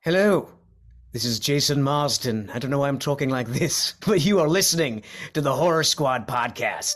Hello, this is Jason Marsden. I don't know why I'm talking like this, but you are listening to the Horror Squad podcast.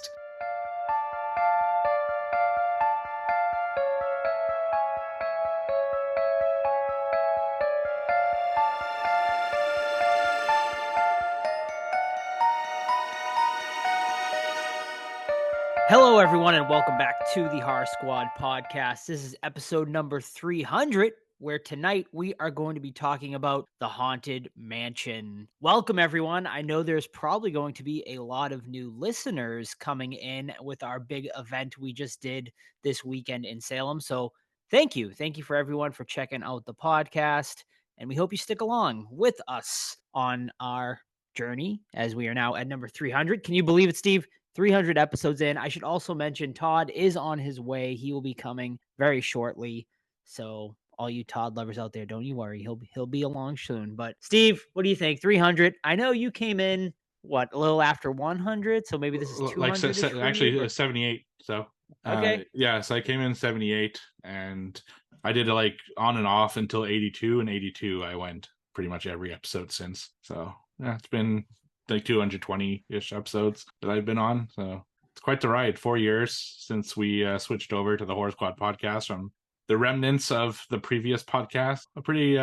Hello, everyone, and welcome back to the Horror Squad podcast. This is episode number 300, where tonight we are going to be talking about the Haunted Mansion. Welcome, everyone. I know there's probably going to be a lot of new listeners coming in with our big event we just did this weekend in Salem. So thank you. Thank you for everyone for checking out the podcast. And we hope you stick along with us on our journey as we are now at number 300. Can you believe it, Steve? 300 episodes in. I should also mention Todd is on his way. He will be coming very shortly. So all you Todd lovers out there, don't you worry. He'll be along soon. But Steve, what do you think? 300. I know you came in a little after 100, so maybe this is 200 actually 78. So okay. so I came in 78 and I did it like on and off until 82, and 82 I went pretty much every episode since. So yeah, it's been like 220-ish episodes that I've been on. So it's quite the ride. 4 years since we switched over to the Horror Squad podcast from the remnants of the previous podcast. I'm pretty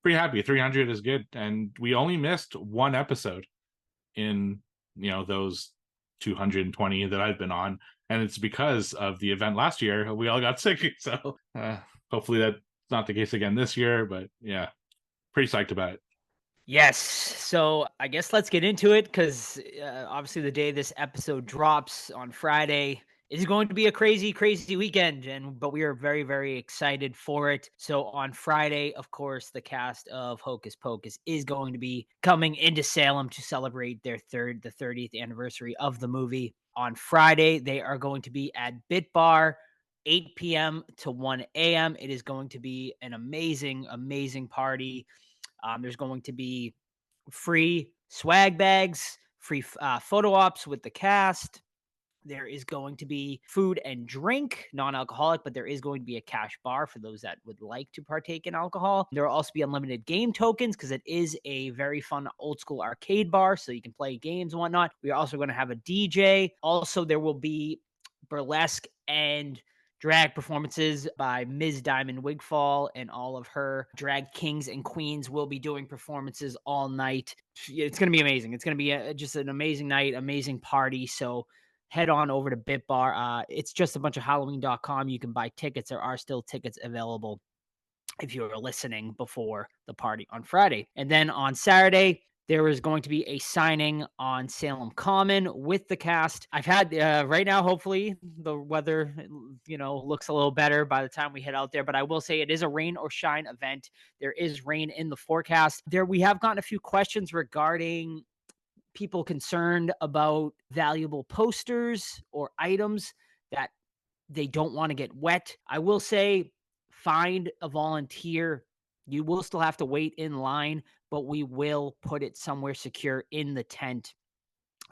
happy. 300 is good. And we only missed one episode in, those 220 that I've been on. And it's because of the event last year. We all got sick. So hopefully that's not the case again this year. But yeah, pretty psyched about it. Yes. So I guess let's get into it because obviously the day this episode drops on Friday is going to be a crazy, crazy weekend. But we are very, very excited for it. So on Friday, of course, the cast of Hocus Pocus is going to be coming into Salem to celebrate the 30th anniversary of the movie. On Friday, they are going to be at Bit Bar, 8 p.m. to 1 a.m. It is going to be an amazing, amazing party. There's going to be free swag bags, free photo ops with the cast. There is going to be food and drink, non-alcoholic, but there is going to be a cash bar for those that would like to partake in alcohol. There will also be unlimited game tokens because it is a very fun old school arcade bar, so you can play games and whatnot. We are also going to have a DJ. Also, there will be burlesque and drag performances by Ms. Diamond Wigfall, and all of her drag kings and queens will be doing performances all night. It's going to be amazing. It's going to be just an amazing night, amazing party. So head on over to Bit Bar. It's just a bunch of Halloween.com. You can buy tickets. There are still tickets available if you're listening before the party on Friday. And then on Saturday, there is going to be a signing on Salem Common with the cast. I've had right now, hopefully the weather, looks a little better by the time we head out there. But I will say it is a rain or shine event. There is rain in the forecast. We have gotten a few questions regarding people concerned about valuable posters or items that they don't want to get wet. I will say find a volunteer. You will still have to wait in line, but we will put it somewhere secure in the tent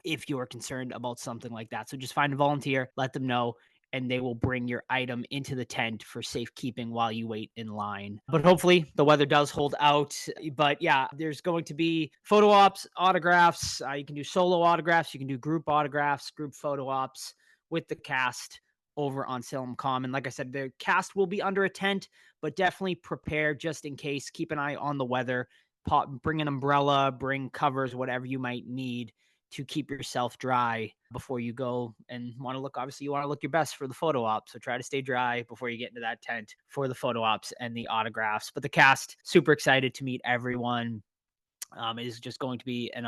if you are concerned about something like that. So just find a volunteer, let them know, and they will bring your item into the tent for safekeeping while you wait in line. But hopefully the weather does hold out. But yeah, there's going to be photo ops, autographs. You can do solo autographs. You can do group autographs, group photo ops with the cast over on Salem Common. Like I said, the cast will be under a tent, but definitely prepare just in case. Keep an eye on the weather. Bring an umbrella, bring covers, whatever you might need to keep yourself dry before you go and want to look. Obviously, you want to look your best for the photo op. So try to stay dry before you get into that tent for the photo ops and the autographs. But the cast, super excited to meet everyone. It is just going to be an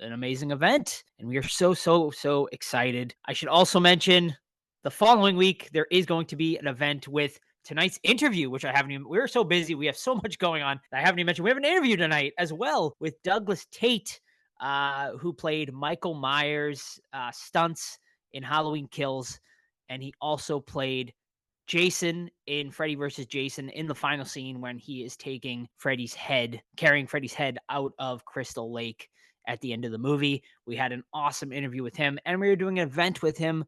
amazing event. And we are so excited. I should also mention the following week, there is going to be an event with tonight's interview, which I haven't even, we're so busy. We have so much going on. I haven't even mentioned we have an interview tonight as well with Douglas Tait, who played Michael Myers stunts in Halloween Kills. And he also played Jason in Freddy versus Jason in the final scene when he is carrying Freddy's head out of Crystal Lake at the end of the movie. We had an awesome interview with him, and we were doing an event with him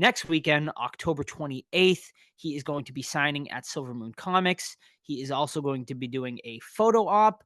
next weekend, October 28th, he is going to be signing at Silver Moon Comics. He is also going to be doing a photo op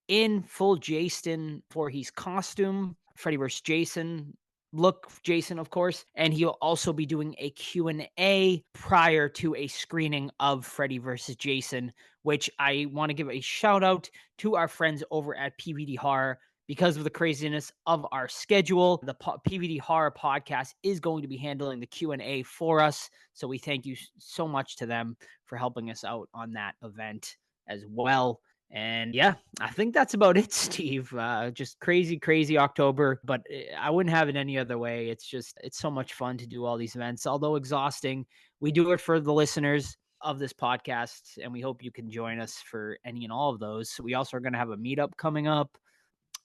in full Jason Voorhees costume, Freddy vs. Jason look, Jason, of course, and he'll also be doing a Q&A prior to a screening of Freddy vs. Jason, which I want to give a shout out to our friends over at PVD Horror. Because of the craziness of our schedule, the PVD Horror podcast is going to be handling the Q&A for us. So we thank you so much to them for helping us out on that event as well. And yeah, I think that's about it, Steve. Just crazy October, but I wouldn't have it any other way. It's so much fun to do all these events, although exhausting. We do it for the listeners of this podcast, and we hope you can join us for any and all of those. We also are going to have a meetup coming up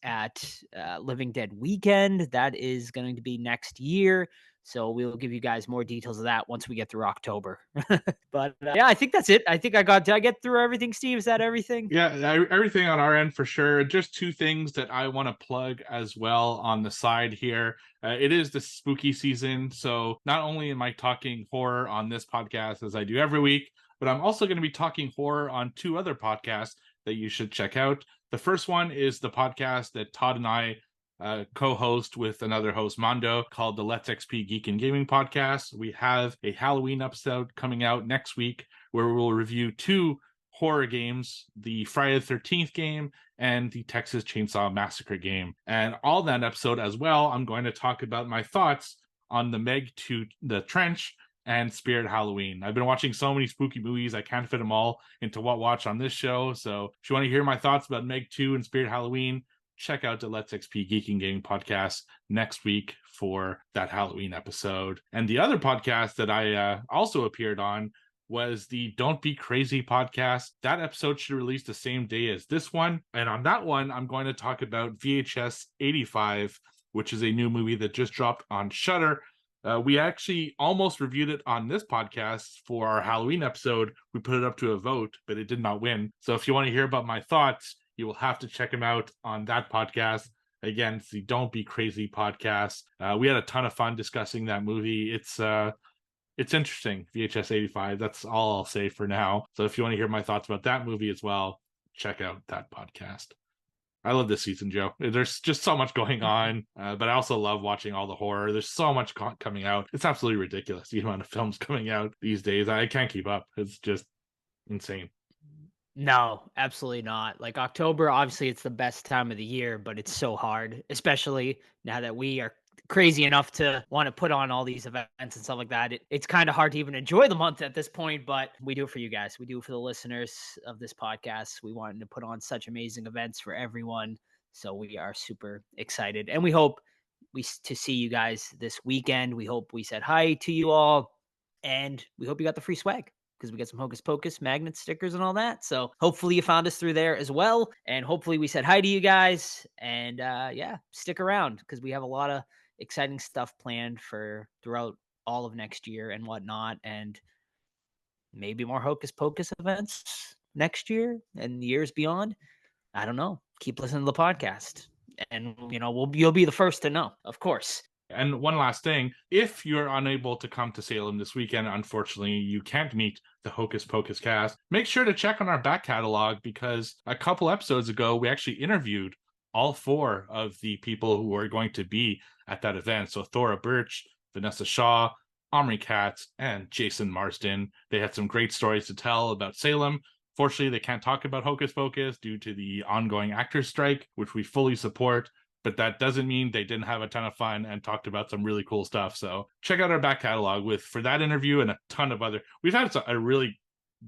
at Living Dead Weekend. That is going to be next year. So we'll give you guys more details of that once we get through October. But yeah, I think that's it. Did I get through everything, Steve? Is that everything? Yeah, everything on our end for sure. Just two things that I want to plug as well on the side here. It is the spooky season. So not only am I talking horror on this podcast as I do every week, but I'm also going to be talking horror on two other podcasts that you should check out. The first one is the podcast that Todd and I co-host with another host, Mondo, called the Let's XP Geek and Gaming Podcast. We have a Halloween episode coming out next week where we'll review two horror games, the Friday the 13th game and the Texas Chainsaw Massacre game. And all that episode as well, I'm going to talk about my thoughts on the Meg 2, The Trench, and Spirit Halloween. I've been watching so many spooky movies, I can't fit them all into what watch on this show. So if you want to hear my thoughts about Meg 2 and Spirit Halloween, check out the Let's XP Geek and Gaming podcast next week for that Halloween episode. And the other podcast that I also appeared on was the Don't Be Crazy podcast. That episode should release the same day as this one. And on that one, I'm going to talk about VHS 85, which is a new movie that just dropped on Shudder. We actually almost reviewed it on this podcast for our Halloween episode. We put it up to a vote, but it did not win. So if you want to hear about my thoughts, you will have to check them out on that podcast. Again, it's the Don't Be Crazy podcast. We had a ton of fun discussing that movie. It's interesting, VHS 85. That's all I'll say for now. So if you want to hear my thoughts about that movie as well, check out that podcast. I love this season, Joe. There's just so much going on, but I also love watching all the horror. There's so much coming out. It's absolutely ridiculous, the amount of films coming out these days. I can't keep up. It's just insane. No, absolutely not. Like October, obviously it's the best time of the year, but it's so hard, especially now that we are crazy enough to want to put on all these events and stuff like that. It's kind of hard to even enjoy the month at this point, but we do it for you guys. We do it for the listeners of this podcast. We wanted to put on such amazing events for everyone. So we are super excited, and we hope to see you guys this weekend. We hope we said hi to you all, and we hope you got the free swag, because we got some Hocus Pocus magnet stickers and all that. So hopefully you found us through there as well. And hopefully we said hi to you guys. And yeah, stick around, because we have a lot of exciting stuff planned for throughout all of next year and whatnot. And maybe more Hocus Pocus events next year and years beyond. I don't know. Keep listening to the podcast. And, you'll be the first to know, of course. And one last thing, if you're unable to come to Salem this weekend, unfortunately, you can't meet the Hocus Pocus cast, make sure to check on our back catalog, because a couple episodes ago, we actually interviewed all four of the people who are going to be at that event. So Thora Birch, Vanessa Shaw, Omri Katz, and Jason Marsden. They had some great stories to tell about Salem. Fortunately, they can't talk about Hocus Pocus due to the ongoing actors strike, which we fully support. But that doesn't mean they didn't have a ton of fun and talked about some really cool stuff. So check out our back catalog for that interview and a ton of other. We've had a really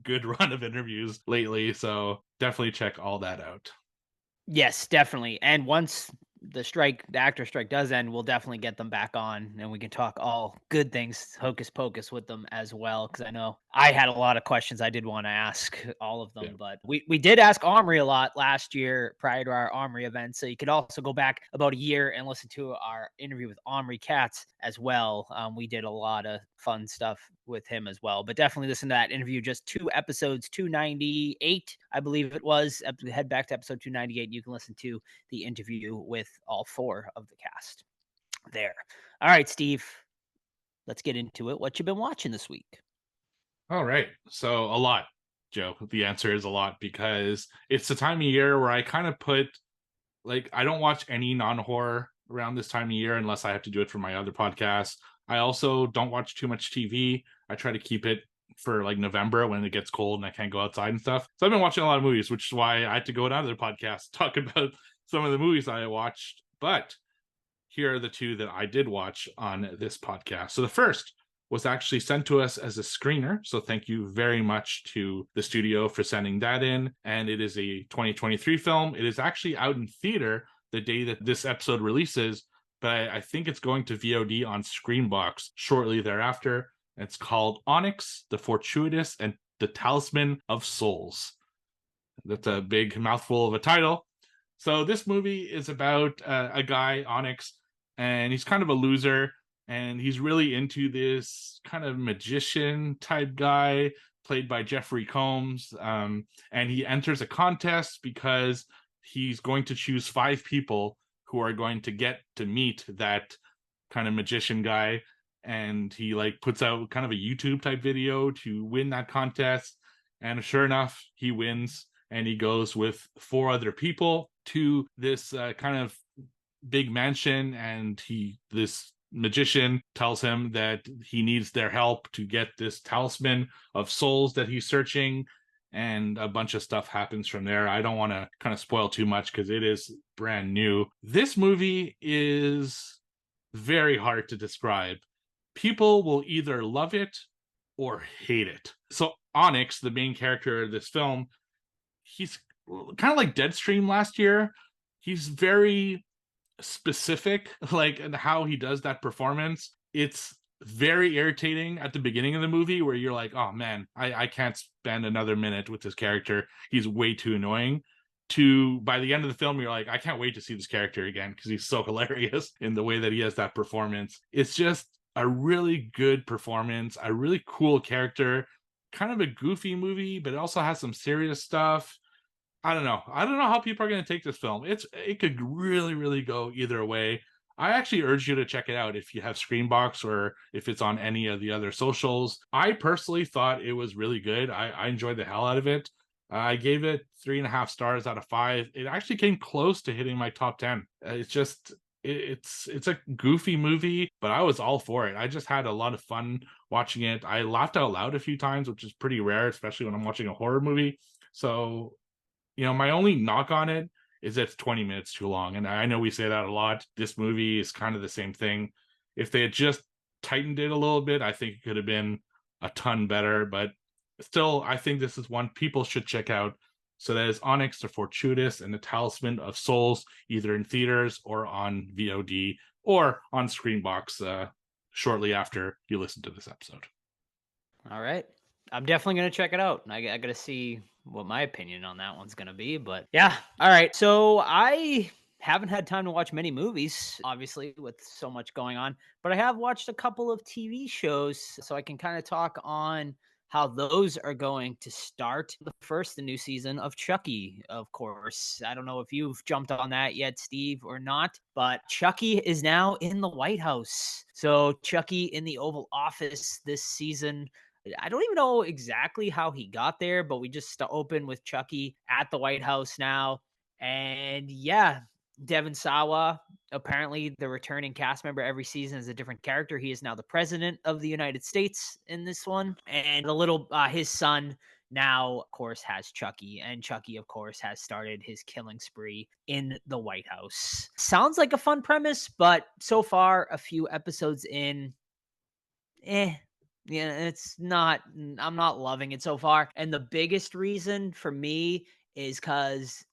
good run of interviews lately, so definitely check all that out. Yes, definitely. And once the actor strike does end, we'll definitely get them back on, and we can talk all good things Hocus Pocus with them as well, because I know I had a lot of questions I did want to ask all of them. Yeah. But we did ask Omri a lot last year prior to our Omri event, so you could also go back about a year and listen to our interview with Omri Katz as well. We did a lot of fun stuff with him as well, but definitely listen to that interview. Just 2 episodes, 298 I believe it was. Head back to episode 298. You can listen to the interview with all 4 of the cast there. All right, Steve, let's get into it. What you been watching this week? All right. So a lot, Joe. The answer is a lot because it's the time of year where I kind of put I don't watch any non-horror around this time of year unless I have to do it for my other podcast. I also don't watch too much TV. I try to keep it for like November when it gets cold and I can't go outside and stuff. So I've been watching a lot of movies, which is why I had to go to another podcast talk about some of the movies I watched. But here are the two that I did watch on this podcast. So the first was actually sent to us as a screener. So thank you very much to the studio for sending that in. And it is a 2023 film. It is actually out in theater the day that this episode releases, but I think it's going to VOD on Screenbox shortly thereafter. It's called Onyx, the Fortuitous, and the Talisman of Souls. That's a big mouthful of a title. So this movie is about a guy, Onyx, and he's kind of a loser, and he's really into this kind of magician type guy played by Jeffrey Combs. And he enters a contest because he's going to choose 5 people who are going to get to meet that kind of magician guy. And he puts out kind of a YouTube type video to win that contest. And sure enough, he wins, and he goes with 4 other people to this kind of big mansion, and this magician tells him that he needs their help to get this talisman of souls that he's searching, and a bunch of stuff happens from there. I don't want to kind of spoil too much because it is brand new. This movie is very hard to describe. People will either love it or hate it. So Onyx, the main character of this film, he's kind of like Deadstream last year. He's very specific, in how he does that performance. It's very irritating at the beginning of the movie where you're like, oh man, I can't spend another minute with this character. He's way too annoying. To by the end of the film, you're like, I can't wait to see this character again because he's so hilarious in the way that he has that performance. It's just a really good performance, a really cool character, kind of a goofy movie, but it also has some serious stuff. I don't know how people are going to take this film. It could really, really go either way. I actually urge you to check it out if you have Screenbox or if it's on any of the other socials. I personally thought it was really good. I enjoyed the hell out of it. I gave it 3.5 stars out of 5. It actually came close to hitting my top 10. It's a goofy movie, but I was all for it. I just had a lot of fun watching it. I laughed out loud a few times, which is pretty rare, especially when I'm watching a horror movie. So my only knock on it is it's 20 minutes too long. And I know we say that a lot. This movie is kind of the same thing. If they had just tightened it a little bit, I think it could have been a ton better. But still, I think this is one people should check out. So that is Onyx, the Fortuitous, and the Talisman of Souls, either in theaters or on VOD or on Screenbox shortly after you listen to this episode. All right. I'm definitely going to check it out. I got to see what my opinion on that one's going to be. But yeah. All right. So I haven't had time to watch many movies, obviously, with so much going on. But I have watched a couple of TV shows. So I can kind of talk on how those are going to start. The new season of Chucky, of course. I don't know if you've jumped on that yet, Steve, or not, but Chucky is now in the White House. So Chucky in the Oval Office this season. I don't even know exactly how he got there, but we just open with Chucky at the White House now. And yeah, Devon Sawa, apparently the returning cast member every season is a different character. He is now the president of the United States in this one. And his son now, of course, has Chucky. And Chucky, of course, has started his killing spree in the White House. Sounds like a fun premise, but so far, a few episodes in, yeah, I'm not loving it so far. And the biggest reason for me is because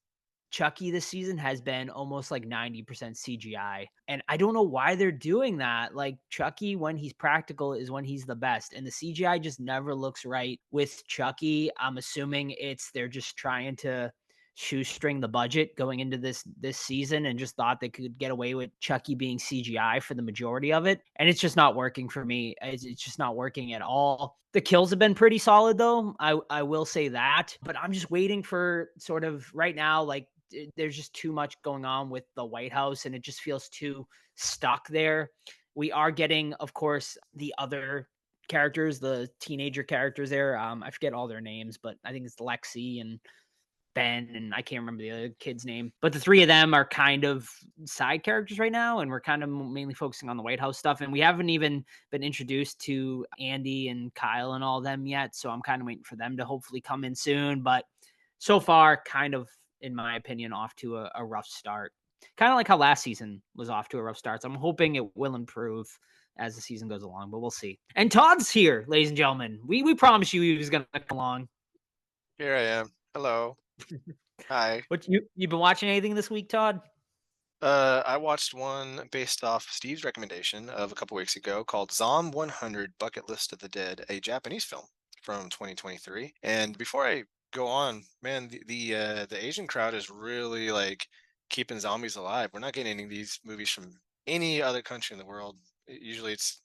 Chucky this season has been almost 90% CGI. And I don't know why they're doing that. Chucky, when he's practical, is when he's the best. And the CGI just never looks right with Chucky. I'm assuming they're just trying to shoestring the budget going into this season and just thought they could get away with Chucky being CGI for the majority of it. And it's just not working for me. It's just not working at all. The kills have been pretty solid though. I will say that, but I'm just waiting for sort of right now, there's just too much going on with the White House and it just feels too stuck there. We are getting, of course, the other characters, the teenager characters there. I forget all their names, but I think it's Lexi and Ben, and I can't remember the other kid's name. But the three of them are kind of side characters right now, and we're kind of mainly focusing on the White House stuff. And we haven't even been introduced to Andy and Kyle and all of them yet, so I'm kind of waiting for them to hopefully come in soon. But so far, kind of, in my opinion, off to a rough start. Kind of like how last season was off to a rough start. So I'm hoping it will improve as the season goes along, but we'll see. And Todd's here, ladies and gentlemen. We promised you he was going to come along. Here I am. Hello. Hi. What you been watching anything this week, Todd? I watched one based off Steve's recommendation of a couple weeks ago called Zom 100 Bucket List of the Dead, a Japanese film from 2023. And before I go on, man, the Asian crowd is really like keeping zombies alive. We're not getting any of these movies from any other country in the world. Usually it's,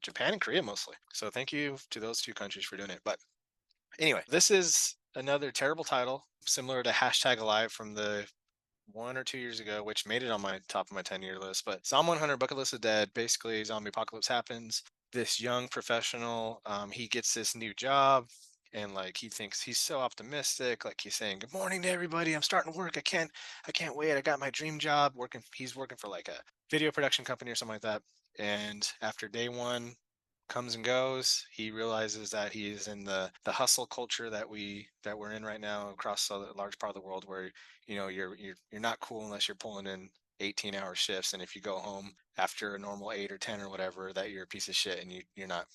Japan and Korea mostly. So thank you to those two countries for doing it. But anyway, this is another terrible title, similar to Hashtag Alive from the 1 or 2 years ago, which made it on my top of my 10-year list. But Zom 100 Bucket List of Dead, basically zombie apocalypse happens. This young professional, he gets this new job, and like he thinks he's so optimistic. Like he's saying, "Good morning to everybody. I'm starting to work. I can't wait. I got my dream job." He's working for like a video production company or something like that. And after day one comes and goes, he realizes that he is in the hustle culture that we're in right now across a large part of the world, where you're not cool unless you're pulling in 18-hour shifts, and if you go home after a normal 8 or 10 or whatever, that you're a piece of shit and you're not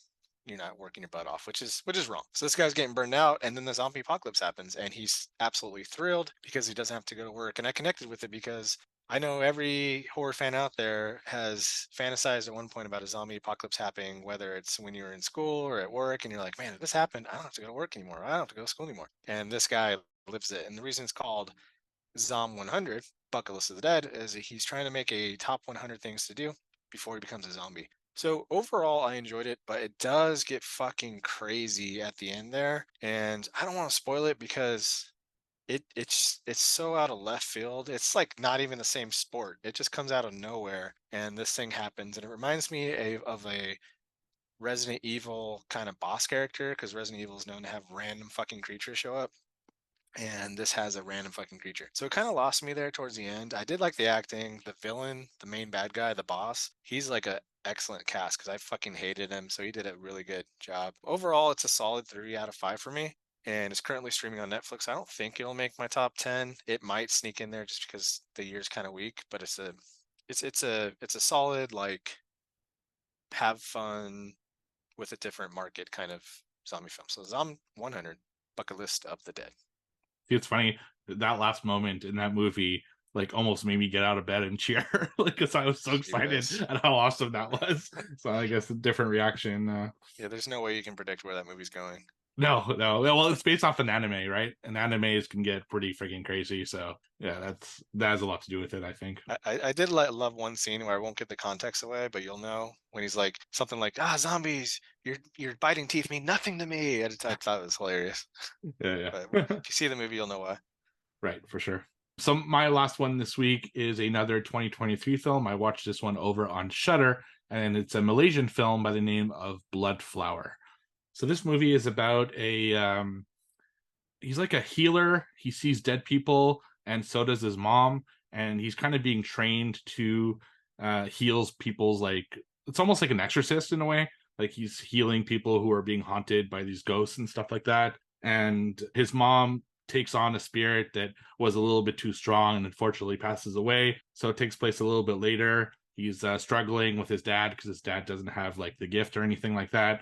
working your butt off, which is wrong. So this guy's getting burned out, and then the zombie apocalypse happens, and he's absolutely thrilled because he doesn't have to go to work. And I connected with it because I know every horror fan out there has fantasized at one point about a zombie apocalypse happening, whether it's when you're in school or at work, and you're like, man, if this happened, I don't have to go to work anymore. I don't have to go to school anymore. And this guy lives it. And the reason it's called Zom 100, Bucket List of the Dead, is he's trying to make a top 100 things to do before he becomes a zombie. So overall, I enjoyed it, but it does get fucking crazy at the end there. And I don't want to spoil it because it's so out of left field. It's like not even the same sport. It just comes out of nowhere, and this thing happens. And it reminds me of a Resident Evil kind of boss character, because Resident Evil is known to have random fucking creatures show up, and this has a random fucking creature. So it kind of lost me there towards the end. I did like the acting. The villain, the main bad guy, the boss, he's like a excellent cast because I fucking hated him. So he did a really good job. Overall, it's a solid 3 out of 5 for me. And it's currently streaming on Netflix. I don't think it'll make my top 10. It might sneak in there just because the year's kind of weak, but it's a solid, like, have fun with a different market kind of zombie film. So Zom 100, Bucket List of the Dead. It's funny that last moment in that movie like almost made me get out of bed and cheer like because I was so excited at how awesome that was. So I guess a different reaction. Yeah, there's no way you can predict where that movie's going. No. Well, it's based off an anime, right? And animes can get pretty freaking crazy. So yeah, that has a lot to do with it, I think. I did love one scene where I won't get the context away, but you'll know when he's like something like, zombies, your biting teeth mean nothing to me. I thought it was hilarious. Yeah. But if you see the movie, you'll know why. Right, for sure. So my last one this week is another 2023 film. I watched this one over on Shudder, and it's a Malaysian film by the name of Bloodflower. So this movie is about he's like a healer. He sees dead people, and so does his mom. And he's kind of being trained to heals people's, like, it's almost like an exorcist in a way. Like he's healing people who are being haunted by these ghosts and stuff like that. And his mom takes on a spirit that was a little bit too strong and unfortunately passes away. So it takes place a little bit later. He's struggling with his dad because his dad doesn't have like the gift or anything like that.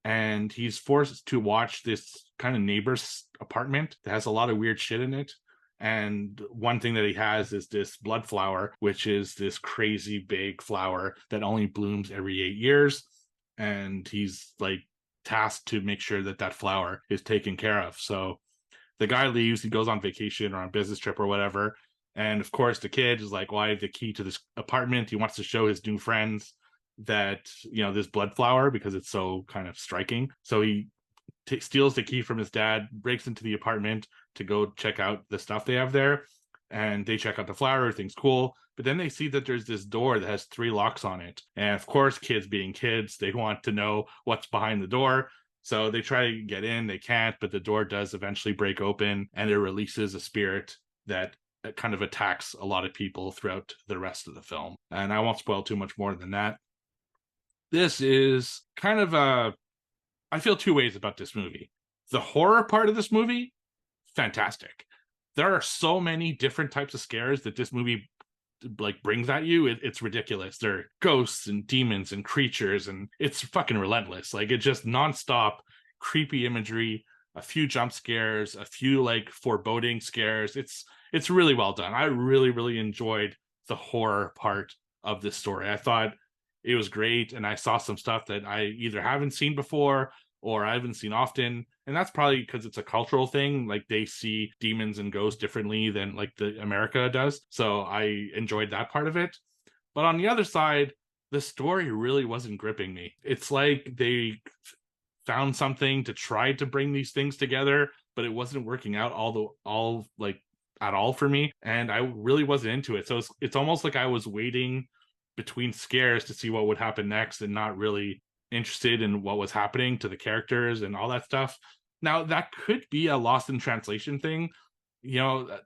And he's forced to watch this kind of neighbor's apartment that has a lot of weird shit in it. And one thing that he has is this blood flower, which is this crazy big flower that only blooms every 8 years. And he's like tasked to make sure that flower is taken care of. So the guy leaves, he goes on vacation or on business trip or whatever. And of course, the kid is like, well, I have the key to this apartment. He wants to show his new friends that, this blood flower because it's so kind of striking. So he steals the key from his dad, breaks into the apartment to go check out the stuff they have there. And they check out the flower, everything's cool. But then they see that there's this door that has 3 locks on it. And of course, kids being kids, they want to know what's behind the door. So they try to get in, they can't, but the door does eventually break open and it releases a spirit that kind of attacks a lot of people throughout the rest of the film. And I won't spoil too much more than that. This is kind of I feel 2 ways about this movie. The horror part of this movie, fantastic. There are so many different types of scares that this movie like brings at you. It's ridiculous. There are ghosts and demons and creatures, and it's fucking relentless. Like, it's just nonstop creepy imagery, a few jump scares, a few like foreboding scares. It's really well done. I really enjoyed the horror part of this story. I thought it was great, and I saw some stuff that I either haven't seen before or I haven't seen often. And that's probably because it's a cultural thing. Like, they see demons and ghosts differently than like the America does. So I enjoyed that part of it. But on the other side, the story really wasn't gripping me. It's like they found something to try to bring these things together, but it wasn't working out all like at all for me. And I really wasn't into it. So it's almost like I was waiting between scares to see what would happen next and not really interested in what was happening to the characters and all that stuff. Now, that could be a lost in translation thing. You know,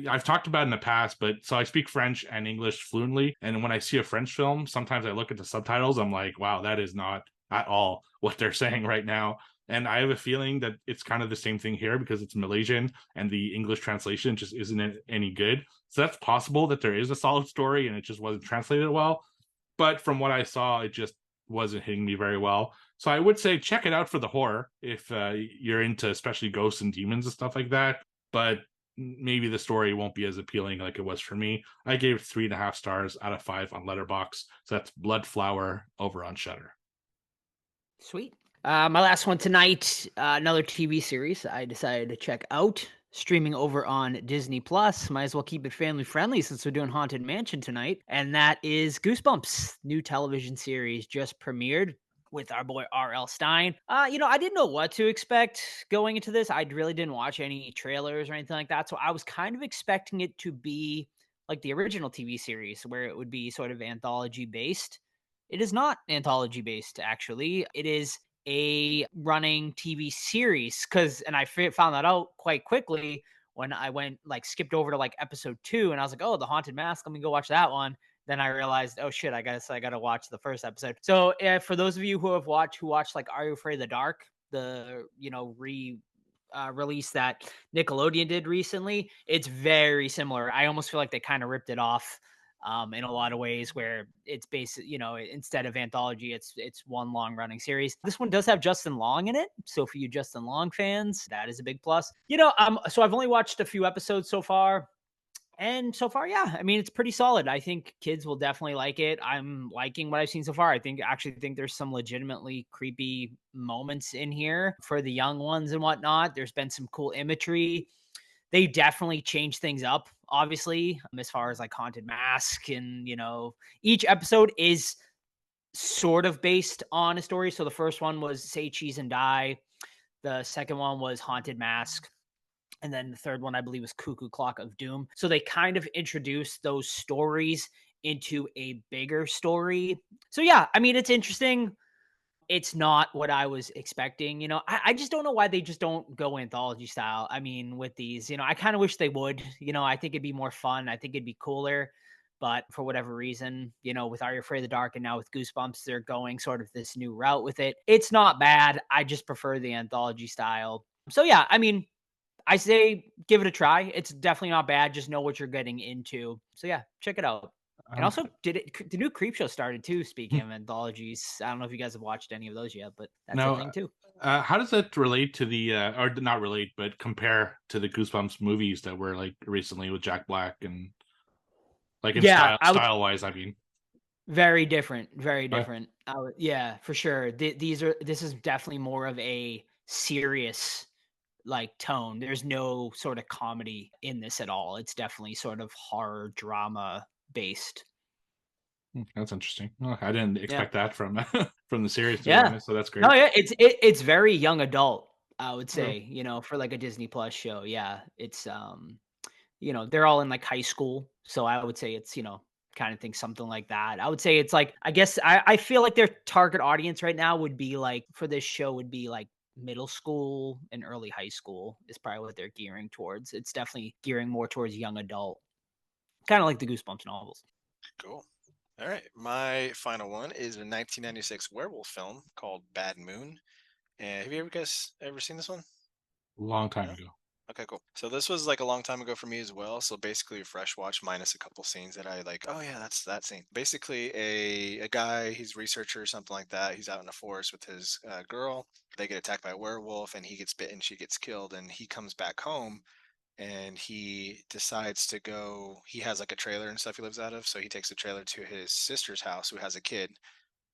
I've talked about in the past, but so I speak French and English fluently. And when I see a French film, sometimes I look at the subtitles. I'm like, wow, that is not at all what they're saying right now. And I have a feeling that it's kind of the same thing here because it's Malaysian and the English translation just isn't any good. So that's possible that there is a solid story and it just wasn't translated well. But from what I saw, it just wasn't hitting me very well. So I would say check it out for the horror if you're into especially ghosts and demons and stuff like that. But maybe the story won't be as appealing like it was for me. I gave 3.5 stars out of 5 on Letterboxd. So that's Bloodflower over on Shudder. Sweet. My last one tonight, another TV series I decided to check out, streaming over on Disney Plus. Might as well keep it family friendly since we're doing Haunted Mansion tonight. And that is Goosebumps, new television series just premiered with our boy R.L. Stein. I didn't know what to expect going into this. I really didn't watch any trailers or anything like that. So I was kind of expecting it to be like the original TV series where it would be sort of anthology based. It is not anthology based, actually. It is a running TV series and I found that out quite quickly when I skipped over to like episode 2 and I was like, oh, the Haunted Mask, let me go watch that one. Then I realized, oh shit, I gotta watch the first episode. So for those of you who watched like Are You Afraid of the Dark, the release that Nickelodeon did recently, it's very similar. I almost feel like they kind of ripped it off in a lot of ways where it's instead of anthology, it's one long running series. This one does have Justin Long in it. So for you Justin Long fans, that is a big plus. So I've only watched a few episodes so far. And so far, yeah, I mean, it's pretty solid. I think kids will definitely like it. I'm liking what I've seen so far. I actually think there's some legitimately creepy moments in here for the young ones and whatnot. There's been some cool imagery. They definitely changed things up, obviously, as far as like Haunted Mask. And, each episode is sort of based on a story. So the first one was Say Cheese and Die. The second one was Haunted Mask. And then the third one, I believe, was Cuckoo Clock of Doom. So they kind of introduced those stories into a bigger story. So yeah, I mean, it's interesting. It's not what I was expecting. I just don't know why they just don't go anthology style. I mean, with these, I kind of wish they would. I think it'd be more fun. I think it'd be cooler. But for whatever reason, with Are You Afraid of the Dark and now with Goosebumps, they're going sort of this new route with it. It's not bad. I just prefer the anthology style. So yeah, I mean, I say give it a try. It's definitely not bad. Just know what you're getting into. So yeah, check it out. And also, the new Creepshow started too. Speaking of anthologies, I don't know if you guys have watched any of those yet, but that's a thing too. How does that relate to the, or not relate, but compare to the Goosebumps movies that were like recently with Jack Black and like in style wise? I mean, very different, very different. Yeah, for sure. This is definitely more of a serious like tone. There's no sort of comedy in this at all. It's definitely sort of horror drama based. That's interesting. I didn't expect that from from the series, to be honest, so that's great. No, yeah, it's very young adult, I would say, for like a Disney Plus show. Yeah, it's they're all in like high school, so I would say it's kind of think something like that. I would say it's like, I guess I feel like their target audience right now would be like, for this show, would be like middle school and early high school is probably what they're gearing towards. It's definitely gearing more towards young adult, kind of like the Goosebumps novels. Cool. All right. My final one is a 1996 werewolf film called Bad Moon. And have you guys ever seen this one? Long time No? ago. Okay, cool. So this was like a long time ago for me as well. So basically a fresh watch minus a couple scenes that I like, oh yeah, that's that scene. Basically a guy, he's a researcher or something like that. He's out in the forest with his girl. They get attacked by a werewolf and he gets bitten, she gets killed, and he comes back home and he decides to go, he has like a trailer and stuff he lives out of. So he takes the trailer to his sister's house who has a kid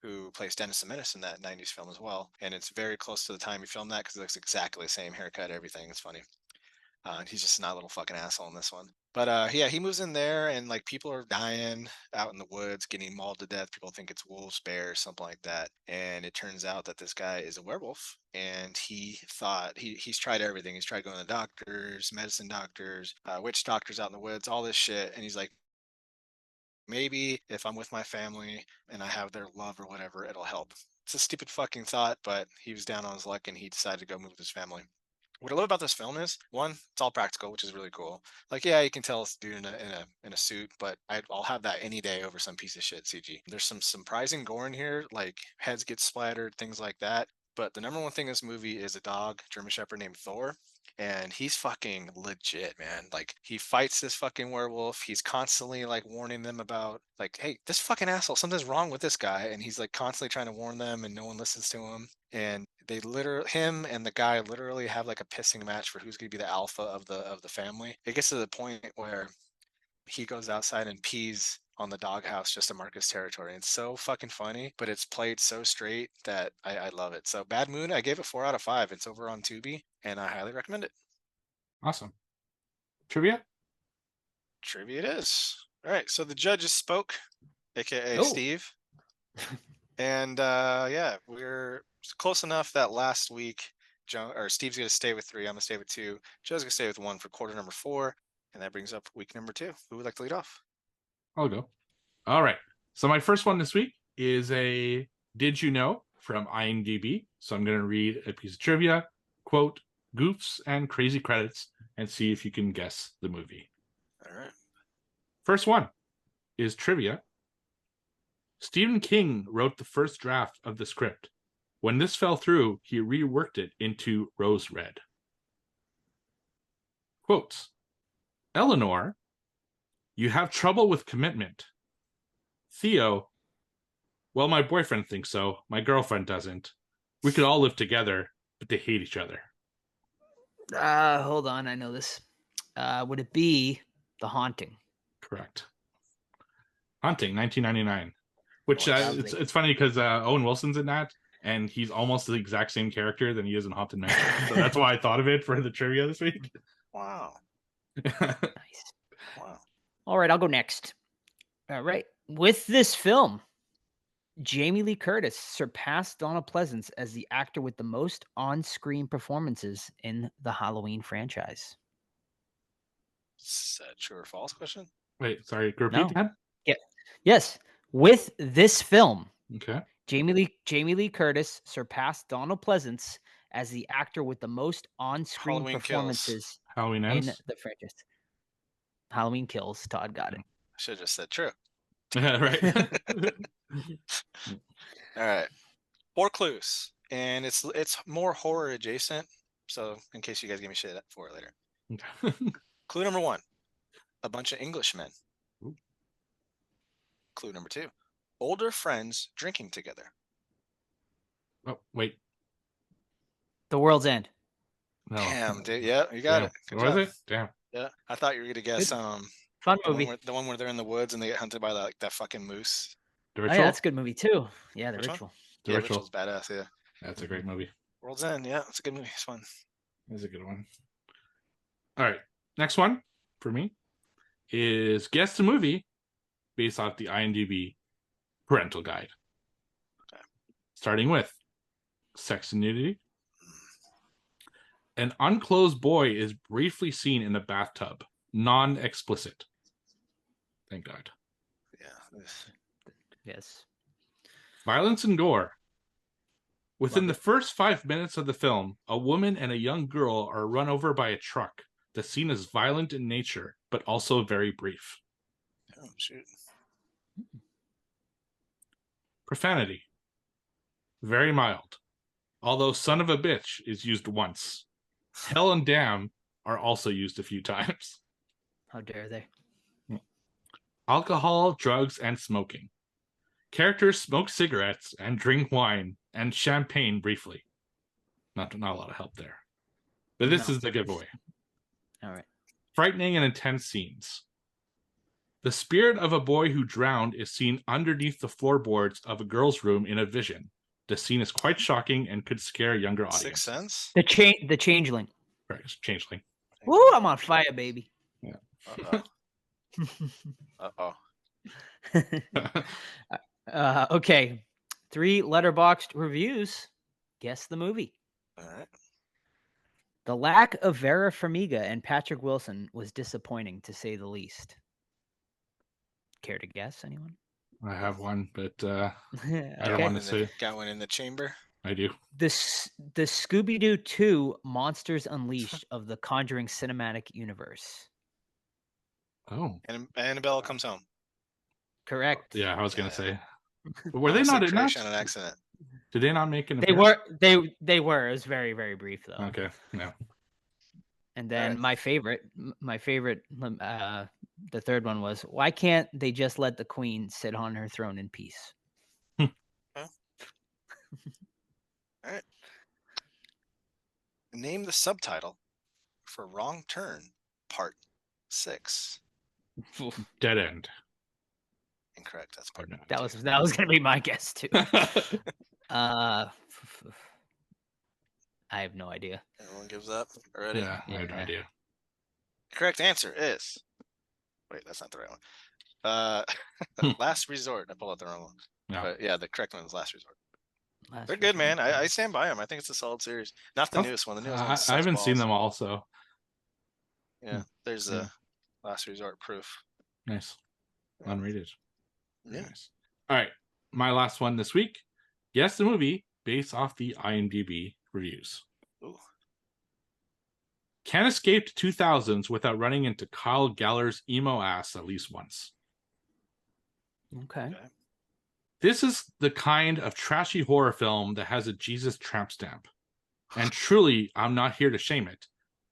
who plays Dennis the Menace in that 90s film as well. And it's very close to the time he filmed that because it looks exactly the same haircut, everything. It's funny. He's just not a little fucking asshole in this one. But yeah, he moves in there and like people are dying out in the woods, getting mauled to death. People think it's wolves, bears, something like that. And it turns out that this guy is a werewolf. And he thought he's tried everything. He's tried going to doctors, medicine doctors, witch doctors out in the woods, all this shit. And he's like, maybe if I'm with my family and I have their love or whatever, it'll help. It's a stupid fucking thought, but he was down on his luck and he decided to go move with his family. What I love about this film is, one, it's all practical, which is really cool. Like, yeah, you can tell it's a dude in a suit, but I'll have that any day over some piece of shit CG. There's some surprising gore in here, like heads get splattered, things like that. But the number one thing in this movie is a dog, German Shepherd named Thor. And he's fucking legit, man. Like, he fights this fucking werewolf. He's constantly like warning them about, like, hey, this fucking asshole, something's wrong with this guy. And he's like constantly trying to warn them, and no one listens to him. And they literally, him and the guy literally have like a pissing match for who's going to be the alpha of the family. It gets to the point where he goes outside and pees on the doghouse just to mark his territory. It's so fucking funny, but it's played so straight that I love it. So Bad Moon, I gave it 4 out of 5. It's over on Tubi, and I highly recommend it. Awesome. Trivia? Trivia it is. All right, so the judges spoke, aka Oh. Steve. And yeah, we're close enough that last week, Steve's going to stay with 3. I'm going to stay with 2. Joe's going to stay with 1 for quarter number 4. And that brings up week number 2. Who would like to lead off? I'll go. All right. So my first one this week is a Did You Know from IMDb. So I'm going to read a piece of trivia, quote, goofs and crazy credits, and see if you can guess the movie. All right. First one is trivia. Stephen King wrote the first draft of the script. When this fell through, he reworked it into Rose Red. Quotes. Eleanor, you have trouble with commitment. Theo, well, my boyfriend thinks so. My girlfriend doesn't. We could all live together, but they hate each other. Hold on, I know this. Would it be The Haunting? Correct. Haunting, 1999. Which Lovely. it's funny because Owen Wilson's in that, and he's almost the exact same character than he is in Haunted Mansion. So that's why I thought of it for the trivia this week. Wow. Nice. Wow. All right, I'll go next. All right. With this film, Jamie Lee Curtis surpassed Donna Pleasance as the actor with the most on-screen performances in the Halloween franchise. Is that true or false question? Wait, sorry, repeat that? Yeah. Yes. With this film, Okay. Jamie Lee Curtis surpassed Donald Pleasance as the actor with the most on-screen Halloween Kills. performances Halloween in Ends. the franchise. Halloween Kills. Todd got it. I should have just said true. Right. All right. 4 clues. And it's more horror adjacent. So in case you guys give me shit for it later. Clue number 1. A bunch of Englishmen. Ooh. Clue number 2. Older friends drinking together. Oh, wait. The World's End. No. Damn, dude. Yeah, you got it. Good What was job. it? Damn. Yeah. I thought you were gonna guess Fun the movie. one where they're in the woods and they get hunted by that fucking moose. The Oh, Ritual? yeah, that's a good movie too. Yeah, The Which one? Ritual. The Yeah, Ritual. Ritual's badass, yeah. That's a great movie. World's End, yeah, it's a good movie. It's fun. That's a good one. All right. Next one for me is guess the movie based off the IMDb parental guide. Okay. Starting with sex and nudity. An unclothed boy is briefly seen in the bathtub. Non-explicit. Thank God. Yeah. Yes. Violence and gore. Within Love the first 5 minutes of the film, a woman and a young girl are run over by a truck. The scene is violent in nature, but also very brief. Oh, shoot. Profanity. Very mild. Although son of a bitch is used once. Hell and damn are also used a few times. How dare they? Alcohol, drugs, and smoking. Characters smoke cigarettes and drink wine and champagne briefly. Not a lot of help there. But this No. is the giveaway. All right. Frightening and intense scenes. The spirit of a boy who drowned is seen underneath the floorboards of a girl's room in a vision. The scene is quite shocking and could scare younger audiences. Sixth Sense? The Changeling. Right, Changeling. Woo! I'm on fire, baby. Uh-oh. Okay. 3 letterboxed reviews. Guess the movie. All right. The lack of Vera Farmiga and Patrick Wilson was disappointing, to say the least. Care to guess, anyone? I have one, but I don't Okay. want to say. Got one in the chamber. I do. The Scooby-Doo 2 Monsters Unleashed of the Conjuring Cinematic Universe. Oh, And Annabelle Comes Home. Correct. yeah, I was gonna Yeah. say. But were they Almost not said in that? Croatian on accident. Did they not make an They appearance? were they were. It was very, very brief though. Okay, no. And then Alright. my favorite, the third one was, why can't they just let the queen sit on her throne in peace? Name the subtitle for Wrong Turn, Part 6. Dead end. Incorrect. That's part no. That was gonna be my guess too. I have no idea. Everyone gives up already. Yeah, I have no Yeah. idea. Correct answer is. Wait, that's not the right one. Last Resort. I pulled out the wrong one. No. But yeah, the correct one is Last Resort. Last They're good, Resort. man. I stand by them. I think it's a solid series. Not the newest one. The newest one. I haven't seen them all, so Yeah, there's Yeah. a Last Resort proof. nice. Yeah. Unrated. Yeah. Nice. All right, my last one this week. Guess the movie based off the IMDb reviews. Ooh. Can escape 2000s without running into Kyle Geller's emo ass at least once. Okay. This is the kind of trashy horror film that has a Jesus tramp stamp. And truly, I'm not here to shame it.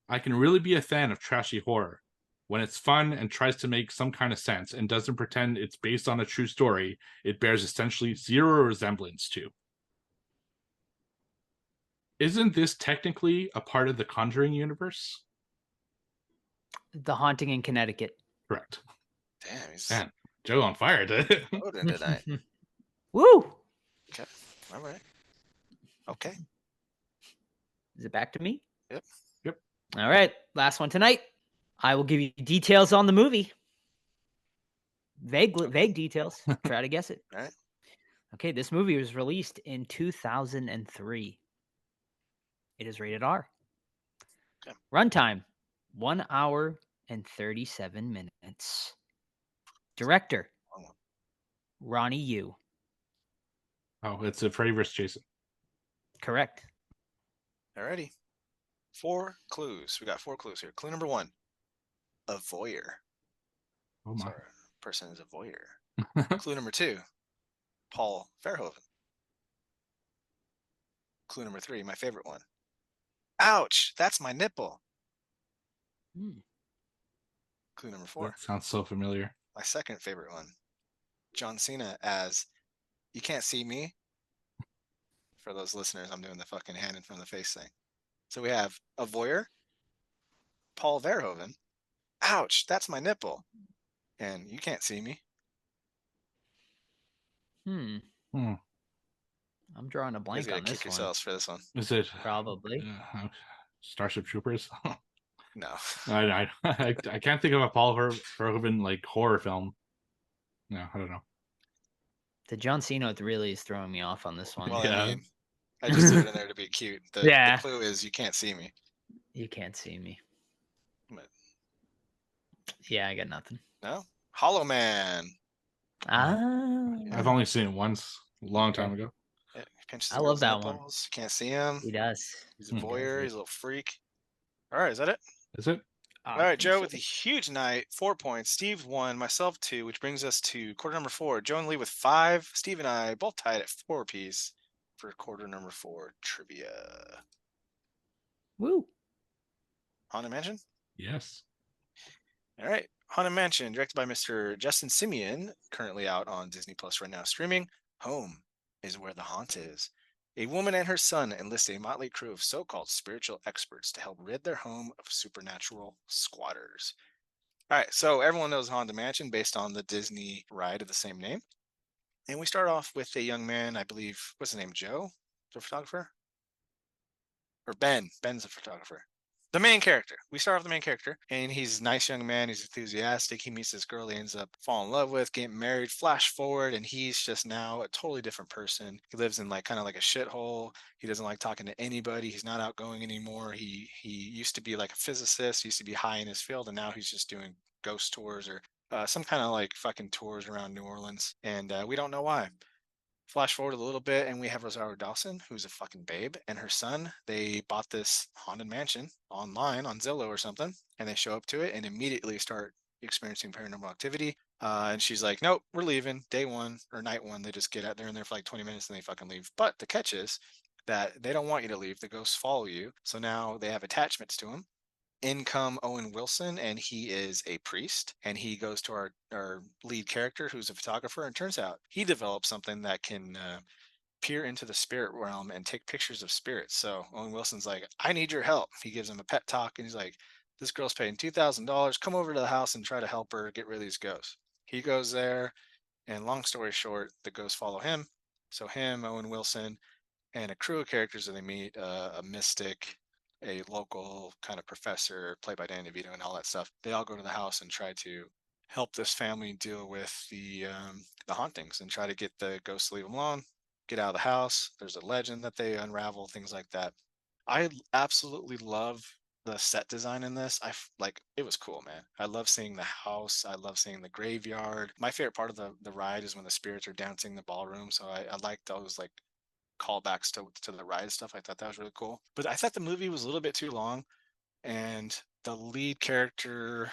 I can really be a fan of trashy horror. When it's fun and tries to make some kind of sense and doesn't pretend it's based on a true story, it bears essentially zero resemblance to. Isn't this technically a part of the Conjuring universe? The Haunting in Connecticut. Correct. Damn, he's Man, Joe on fire today. loading tonight. Woo! All right. Okay. Is it back to me? Yep. Yep. All right. Last one tonight. I will give you details on the movie. Vague details. Try to guess it. All right. Okay, this movie was released in 2003. It is rated R. Okay. Runtime, 1 hour and 37 minutes. Director, Long one. Ronnie Yu. Oh, it's a Freddy vs. Jason. Correct. Alrighty. 4 clues. We got 4 clues here. Clue number 1. A voyeur. Oh my. So our person is a voyeur. Clue number 2. Paul Verhoeven. Clue number 3, my favorite one. Ouch, that's my nipple. Hmm. Clue number 4, That sounds so familiar. my second favorite one. John Cena as You Can't See Me. For those listeners, I'm doing the fucking hand in front of the face thing. So we have a voyeur, Paul Verhoeven. Ouch, that's my nipple. And You Can't See Me. Hmm. Hmm. I'm drawing a You guys blank gotta on kick this one. yourselves for this one. Is it Probably. Starship Troopers? No. I can't think of a Paul Verhoeven like horror film. No, I don't know. The John Cena really is throwing me off on this one. Well, Yeah. I mean, I just threw it in there to be cute. The Yeah. clue is You Can't See Me. You can't see me. But Yeah, I got nothing. no? Hollow Man. I've only seen it once, a long time ago. Yeah, he pinches I the love girl's that one. nipples. You can't see him. He does. He's a Hmm. voyeur. Does He's a little freak. All right, is that it? Is it? All right, Joe, with a huge night, 4 points. Steve 1, myself 2, which brings us to quarter number 4. Joe and Lee with 5. Steve and I both tied at 4 apiece for quarter number 4 trivia. Woo. Haunted Mansion? Yes. All right. Haunted Mansion, directed by Mr. Justin Simeon, currently out on Disney Plus right now streaming. Home is where the haunt is. A woman and her son enlist a motley crew of so-called spiritual experts to help rid their home of supernatural squatters. All right, so everyone knows Haunted Mansion based on the Disney ride of the same name. And we start off with a young man, I believe, what's his name, Joe? The photographer? Or Ben. Ben's the photographer. The main character. We start off the main character, and he's a nice young man. He's enthusiastic. He meets this girl he ends up falling in love with, getting married. Flash forward, and he's just now a totally different person. He lives in like kind of like a shithole. He doesn't like talking to anybody. He's not outgoing anymore. He used to be like a physicist. He used to be high in his field, and now he's just doing ghost tours or some kind of like fucking tours around New Orleans, and we don't know why. Flash forward a little bit, and we have Rosario Dawson, who's a fucking babe, and her son. They bought this haunted mansion online on Zillow or something, and they show up to it and immediately start experiencing paranormal activity. And she's like, "Nope, we're leaving." Day one or night one, they just get out there and they're for like 20 minutes and they fucking leave. But the catch is that they don't want you to leave. The ghosts follow you, so now they have attachments to them. In come Owen Wilson, and he is a priest, and he goes to our lead character, who's a photographer, and turns out he develops something that can peer into the spirit realm and take pictures of spirits. So Owen Wilson's like, "I need your help." He gives him a pep talk, and he's like, "This girl's paying $2,000. Come over to the house and try to help her get rid of these ghosts." He goes there, and long story short, the ghosts follow him. So him, Owen Wilson, and a crew of characters that they meet, a mystic, a local kind of professor played by Danny DeVito, and all that stuff. They all go to the house and try to help this family deal with the hauntings and try to get the ghosts to leave them alone, get out of the house. There's a legend that they unravel, things like that. I absolutely love the set design in this. Like, it was cool, man. I love seeing the house. I love seeing the graveyard. My favorite part of the ride is when the spirits are dancing in the ballroom. So I like those like callbacks to the ride stuff. I thought that was really cool. But I thought the movie was a little bit too long, and the lead character,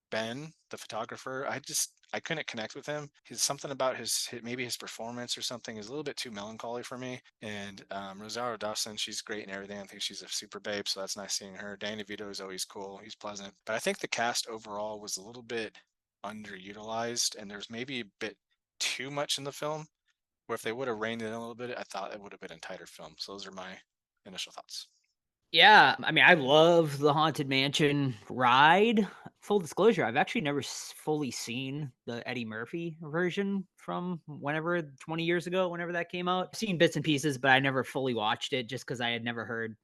Ben, the photographer, I couldn't connect with him. He's something about maybe his performance or something is a little bit too melancholy for me. And Rosario Dawson, she's great and everything. I think she's a super babe, so that's nice seeing her. Danny DeVito is always cool. He's pleasant. But I think the cast overall was a little bit underutilized, and there's maybe a bit too much in the film, where if they would have reined it in a little bit, I thought it would have been a tighter film. So those are my initial thoughts. Yeah, I mean, I love the Haunted Mansion ride. Full disclosure, I've actually never fully seen the Eddie Murphy version from whenever 20 years ago, whenever that came out. I've seen bits and pieces, but I never fully watched it just because I had never heard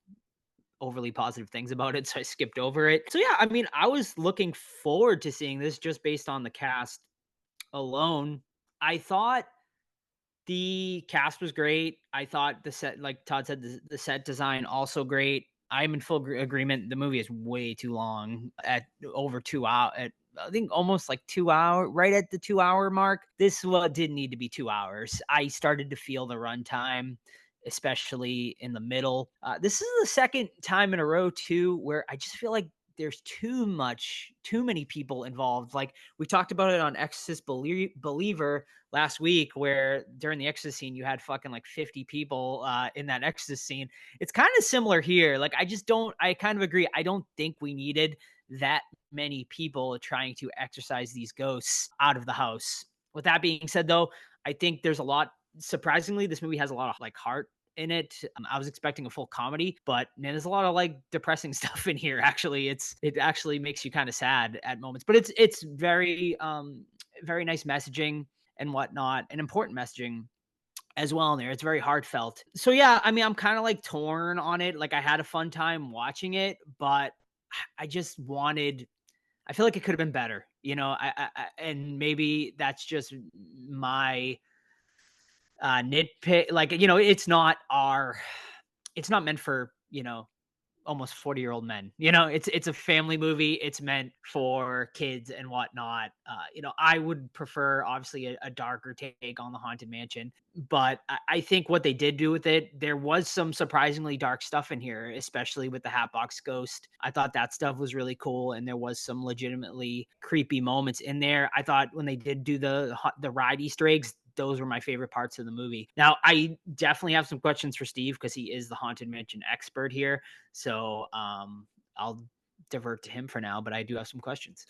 overly positive things about it, so I skipped over it. So yeah, I mean, I was looking forward to seeing this just based on the cast alone. I thought the cast was great. I thought the set, like Todd said, the set design also great. I'm in full agreement. The movie is way too long, at over 2 hours. At I think almost like 2 hour, right at the 2 hour mark. This didn't need to be 2 hours. I started to feel the runtime, especially in the middle. This is the second time in a row too where I just feel like there's too many people involved. Like we talked about it on Exorcist Believer last week, where during the Exorcist scene, you had fucking like 50 people in that Exorcist scene. It's kind of similar here. Like I kind of agree. I don't think we needed that many people trying to exorcise these ghosts out of the house. With that being said, though, I think there's a lot, surprisingly, this movie has a lot of like heart in it. I was expecting a full comedy, but man, there's a lot of like depressing stuff in here. Actually, it actually makes you kind of sad at moments, but it's very very nice messaging and whatnot, and important messaging as well in there. It's very heartfelt. So yeah, I mean, I'm kind of like torn on it. Like I had a fun time watching it, but I just wanted. I feel like it could have been better, you know. And maybe that's just my nitpick. Like, you know, it's not meant for, you know, almost 40-year-old men. You know, it's a family movie. It's meant for kids and whatnot. You know, I would prefer obviously a darker take on the Haunted Mansion, but I think what they did do with it, there was some surprisingly dark stuff in here, especially with the Hatbox Ghost. I thought that stuff was really cool, and there was some legitimately creepy moments in there. I thought when they did do the ride Easter eggs, those were my favorite parts of the movie. Now, I definitely have some questions for Steve because he is the Haunted Mansion expert here. So I'll divert to him for now, but I do have some questions.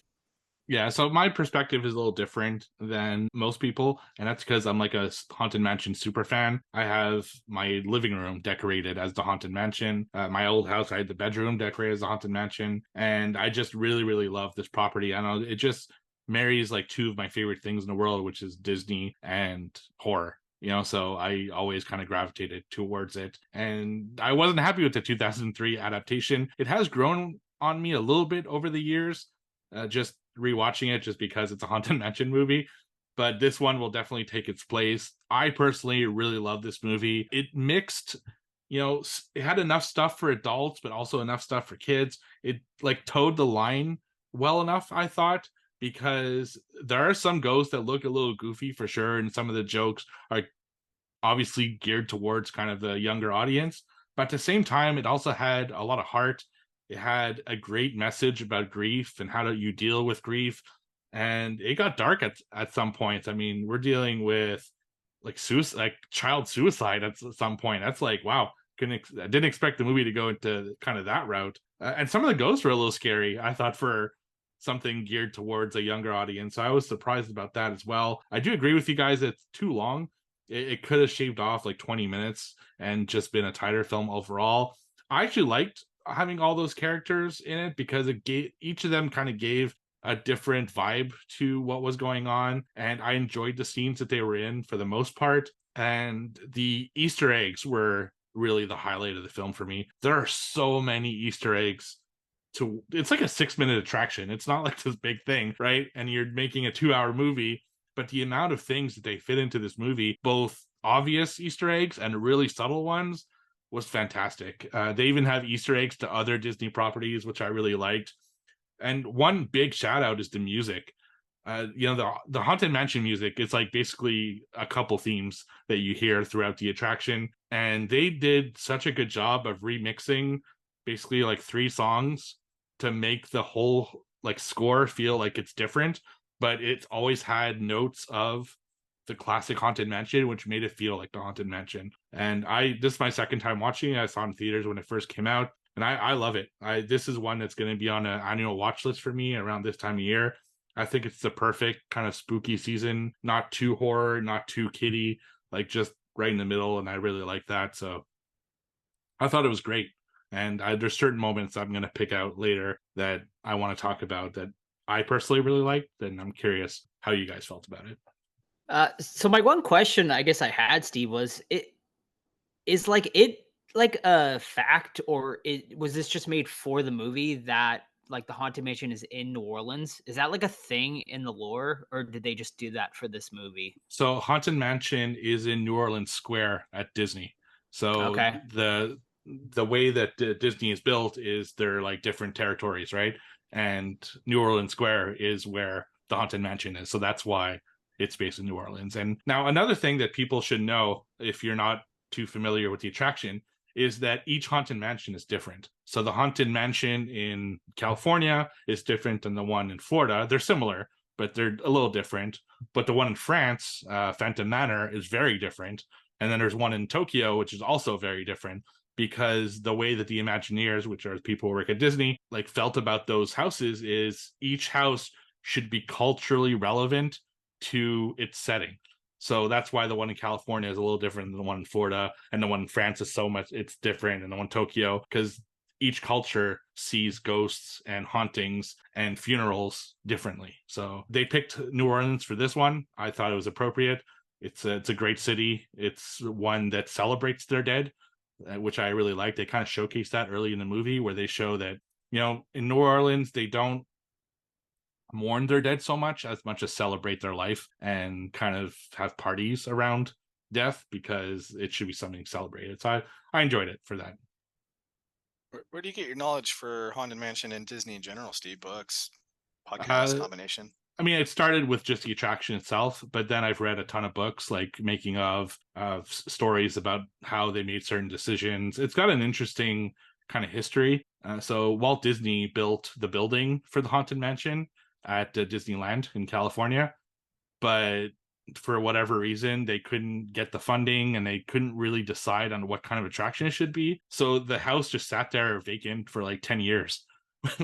Yeah, so my perspective is a little different than most people, and that's because I'm like a Haunted Mansion super fan. I have my living room decorated as the Haunted Mansion. My old house, I had the bedroom decorated as the Haunted Mansion, and I just really, really love this property. I know it just marries like two of my favorite things in the world, which is Disney and horror. You know, so I always kind of gravitated towards it. And I wasn't happy with the 2003 adaptation. It has grown on me a little bit over the years, just rewatching it just because it's a Haunted Mansion movie. But this one will definitely take its place. I personally really love this movie. It mixed, you know, it had enough stuff for adults, but also enough stuff for kids. It like towed the line well enough, I thought, because there are some ghosts that look a little goofy for sure, and some of the jokes are obviously geared towards kind of the younger audience. But at the same time, it also had a lot of heart. It had a great message about grief and how do you deal with grief. And it got dark at some points. I mean, we're dealing with like suicide, like child suicide at some point. That's like, wow, I didn't expect the movie to go into kind of that route. And some of the ghosts were a little scary, I thought, for something geared towards a younger audience. So I was surprised about that as well. I do agree with you guys, it's too long. It could have shaved off like 20 minutes and just been a tighter film overall. I actually liked having all those characters in it because it gave each of them kind of gave a different vibe to what was going on, and I enjoyed the scenes that they were in for the most part. And the Easter eggs were really the highlight of the film for me. There are so many Easter eggs. It's like a 6-minute attraction. It's not like this big thing, right? And you're making a 2-hour movie, but the amount of things that they fit into this movie, both obvious Easter eggs and really subtle ones, was fantastic. They even have Easter eggs to other Disney properties, which I really liked. And one big shout out is the music. You know, the Haunted Mansion music, it's like basically a couple themes that you hear throughout the attraction. And they did such a good job of remixing basically like 3 songs to make the whole like score feel like it's different, but it's always had notes of the classic Haunted Mansion, which made it feel like the Haunted Mansion. And this is my second time watching it. I saw it in theaters when it first came out, and I love it. This is one that's going to be on an annual watch list for me around this time of year. I think it's the perfect kind of spooky season, not too horror, not too kiddie, like just right in the middle, and I really like that. So I thought it was great. And there's certain moments I'm going to pick out later that I want to talk about that I personally really liked, and I'm curious how you guys felt about it. So my one question I guess I had, Steve, was it like a fact, or was this just made for the movie that like the Haunted Mansion is in New Orleans? Is that like a thing in the lore, or did they just do that for this movie? So Haunted Mansion is in New Orleans Square at Disney. So Okay. the way that Disney is built is they're like different territories, right? And New Orleans Square is where the Haunted Mansion is. So that's why it's based in New Orleans. And now another thing that people should know, if you're not too familiar with the attraction, is that each Haunted Mansion is different. So the Haunted Mansion in California is different than the one in Florida. They're similar, but they're a little different. But the one in France, Phantom Manor, is very different. And then there's one in Tokyo, which is also very different, because the way that the Imagineers, which are people who work at Disney, like felt about those houses is each house should be culturally relevant to its setting. So that's why the one in California is a little different than the one in Florida, and the one in France is so much, it's different, and the one in Tokyo, because each culture sees ghosts and hauntings and funerals differently. So they picked New Orleans for this one. I thought it was appropriate. It's a great city. It's one that celebrates their dead, which I really like. They kind of showcase that early in the movie, where they show that, you know, in New Orleans, they don't mourn their dead so much as celebrate their life and kind of have parties around death, because it should be something celebrated. So I enjoyed it for that. Where do you get your knowledge for Haunted Mansion and Disney in general, Steve? Books, podcast, Uh, combination? I mean, it started with just the attraction itself, but then I've read a ton of books, like making of stories about how they made certain decisions. It's got an interesting kind of history. So Walt Disney built the building for the Haunted Mansion at Disneyland in California, but for whatever reason, they couldn't get the funding and they couldn't really decide on what kind of attraction it should be. So the house just sat there vacant for like 10 years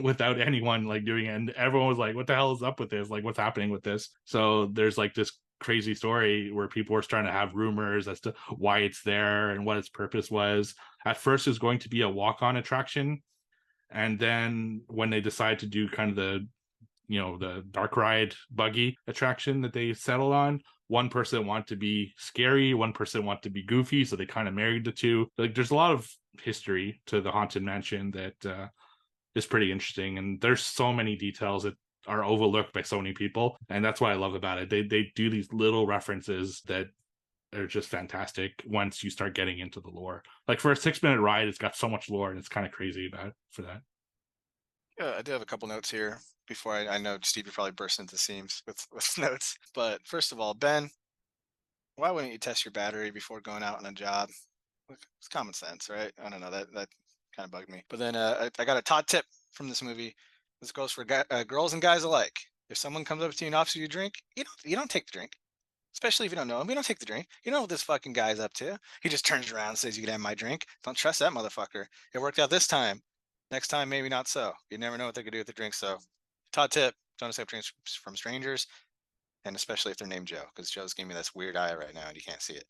without anyone like doing it. And everyone was like, what the hell is up with this? Like, what's happening with this? So there's like this crazy story where people were starting to have rumors as to why it's there and what its purpose was. At first, it was going to be a walk-on attraction. And then when they decided to do kind of the dark ride buggy attraction that they settled on, one person wanted to be scary, one person wanted to be goofy, so they kind of married the two. Like, there's a lot of history to the Haunted Mansion that is pretty interesting, and there's so many details that are overlooked by so many people, and that's what I love about it. They do these little references that are just fantastic once you start getting into the lore. Like, for a 6-minute ride, it's got so much lore, and it's kind of crazy for that. Yeah, I do have a couple notes here before I know Steve, you probably burst into seams with notes. But first of all, Ben, why wouldn't you test your battery before going out on a job? Look, it's common sense, right? I don't know, that kind of bugged me. But then I got a Todd tip from this movie. This goes for girls and guys alike. If someone comes up to you and offers you a drink, you don't take the drink. Especially if you don't know him. You don't take the drink. You know what this fucking guy's up to. He just turns around and says you can have my drink. Don't trust that motherfucker. It worked out this time. Next time, maybe not so. You never know what they could do with the drink. So, Todd tip: don't accept drinks from strangers, and especially if they're named Joe, because Joe's giving me this weird eye right now, and you can't see it.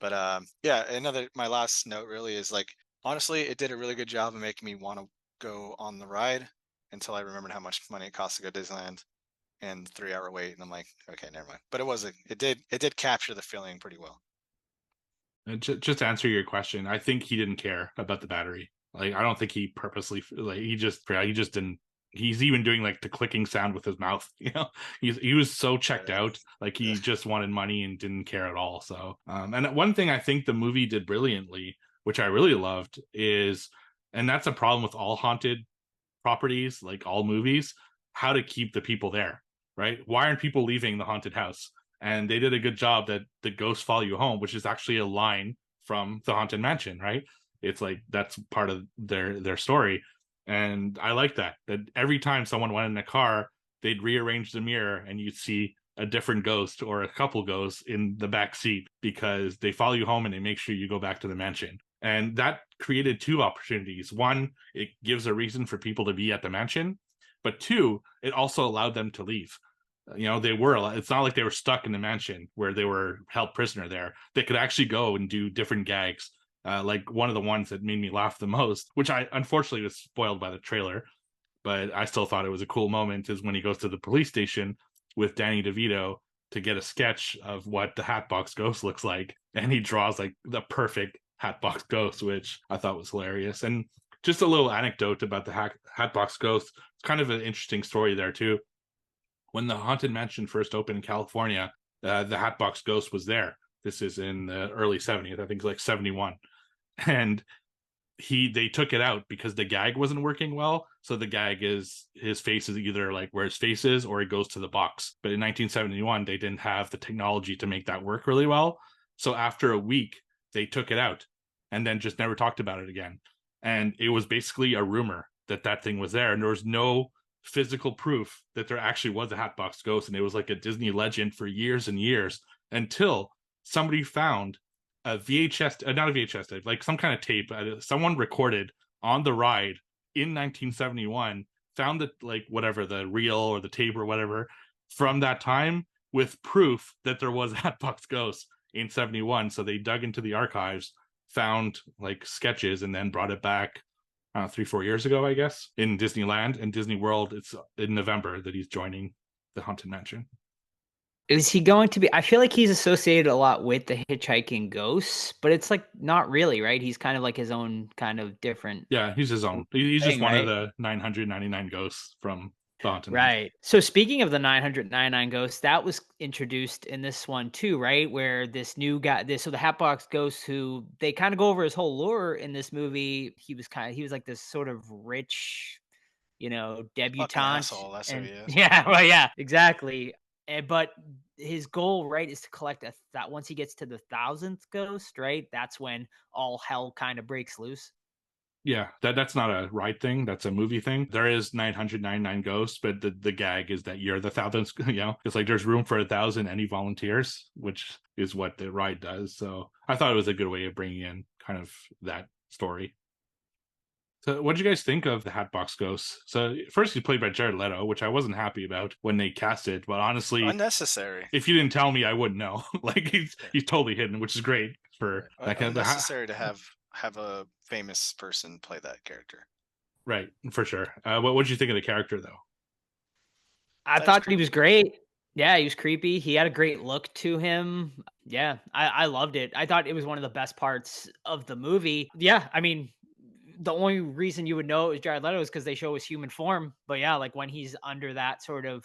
But yeah, my last note really is like, honestly, it did a really good job of making me want to go on the ride until I remembered how much money it costs to go to Disneyland and 3 hour wait, and I'm like, okay, never mind. But it did capture the feeling pretty well. Just to answer your question, I think he didn't care about the battery. Like, I don't think he purposely, like, he just didn't. He's even doing like the clicking sound with his mouth. He was so checked out, like he just wanted money and didn't care at all. So and one thing I think the movie did brilliantly, which I really loved, is, and that's a problem with all haunted properties, like all movies, how to keep the people there, right? Why aren't people leaving the haunted house? And they did a good job that the ghosts follow you home, which is actually a line from the Haunted Mansion, right? It's like that's part of their story. And I like that every time someone went in a car, they'd rearrange the mirror and you'd see a different ghost or a couple ghosts in the back seat, because they follow you home and they make sure you go back to the mansion. And that created two opportunities. One, it gives a reason for people to be at the mansion, but two, it also allowed them to leave. It's not like they were stuck in the mansion where they were held prisoner there. They could actually go and do different gags. Like one of the ones that made me laugh the most, which I unfortunately was spoiled by the trailer, but I still thought it was a cool moment, is when he goes to the police station with Danny DeVito to get a sketch of what the Hatbox Ghost looks like. And he draws like the perfect Hatbox Ghost, which I thought was hilarious. And just a little anecdote about the Hatbox Ghost. It's kind of an interesting story there too. When the Haunted Mansion first opened in California, the Hatbox Ghost was there. This is in the early 70s. I think it's like 71. And they took it out because the gag wasn't working well. So the gag is his face is either like where his face is or it goes to the box. But in 1971, they didn't have the technology to make that work really well. So after a week, they took it out and then just never talked about it again. And it was basically a rumor that thing was there. And there was no physical proof that there actually was a Hatbox Ghost. And it was like a Disney legend for years and years, until somebody found a VHS, not a VHS tape, like some kind of tape. Someone recorded on the ride in 1971, found the, like, whatever, the reel or the tape or whatever from that time, with proof that there was a Hatbox Ghost in 71. So they dug into the archives, found like sketches, and then brought it back 3-4 years ago, I guess, in Disneyland and Disney World. It's in November that he's joining the Haunted Mansion. Is he going to be? I feel like he's associated a lot with the hitchhiking ghosts, but it's like not really, right? He's kind of like his own kind of different. Yeah, he's his own. He's just thing, one of right? the 999 ghosts from The Haunted Mansion. Right. So speaking of the 999 ghosts, that was introduced in this one too, right? Where this new guy, so the Hatbox Ghost, who they kind of go over his whole lore in this movie. He was like this sort of rich, Fucking debutante, asshole. That's who and he is. yeah, well, yeah, exactly. But his goal, right, is to collect that once he gets to the 1,000th ghost, right? That's when all hell kind of breaks loose. Yeah, that's not a ride thing. That's a movie thing. There is 999 ghosts, but the gag is that you're the 1,000th. It's like there's room for 1,000 any volunteers, which is what the ride does. So I thought it was a good way of bringing in kind of that story. So what did you guys think of the Hatbox Ghosts? So first he's played by Jared Leto, which I wasn't happy about when they cast it, but honestly, Unnecessary. if you didn't tell me, I wouldn't know. Like he's totally hidden, which is great for that kind of Unnecessary to have a famous person play that character. right, for sure. What did you think of the character though? I That's thought he was creepy. great. Yeah, he was creepy. He had a great look to him. Yeah, I loved it. I thought it was one of the best parts of the movie. Yeah, I mean, the only reason you would know it was Jared Leto is because they show his human form. But yeah, like when he's under that sort of,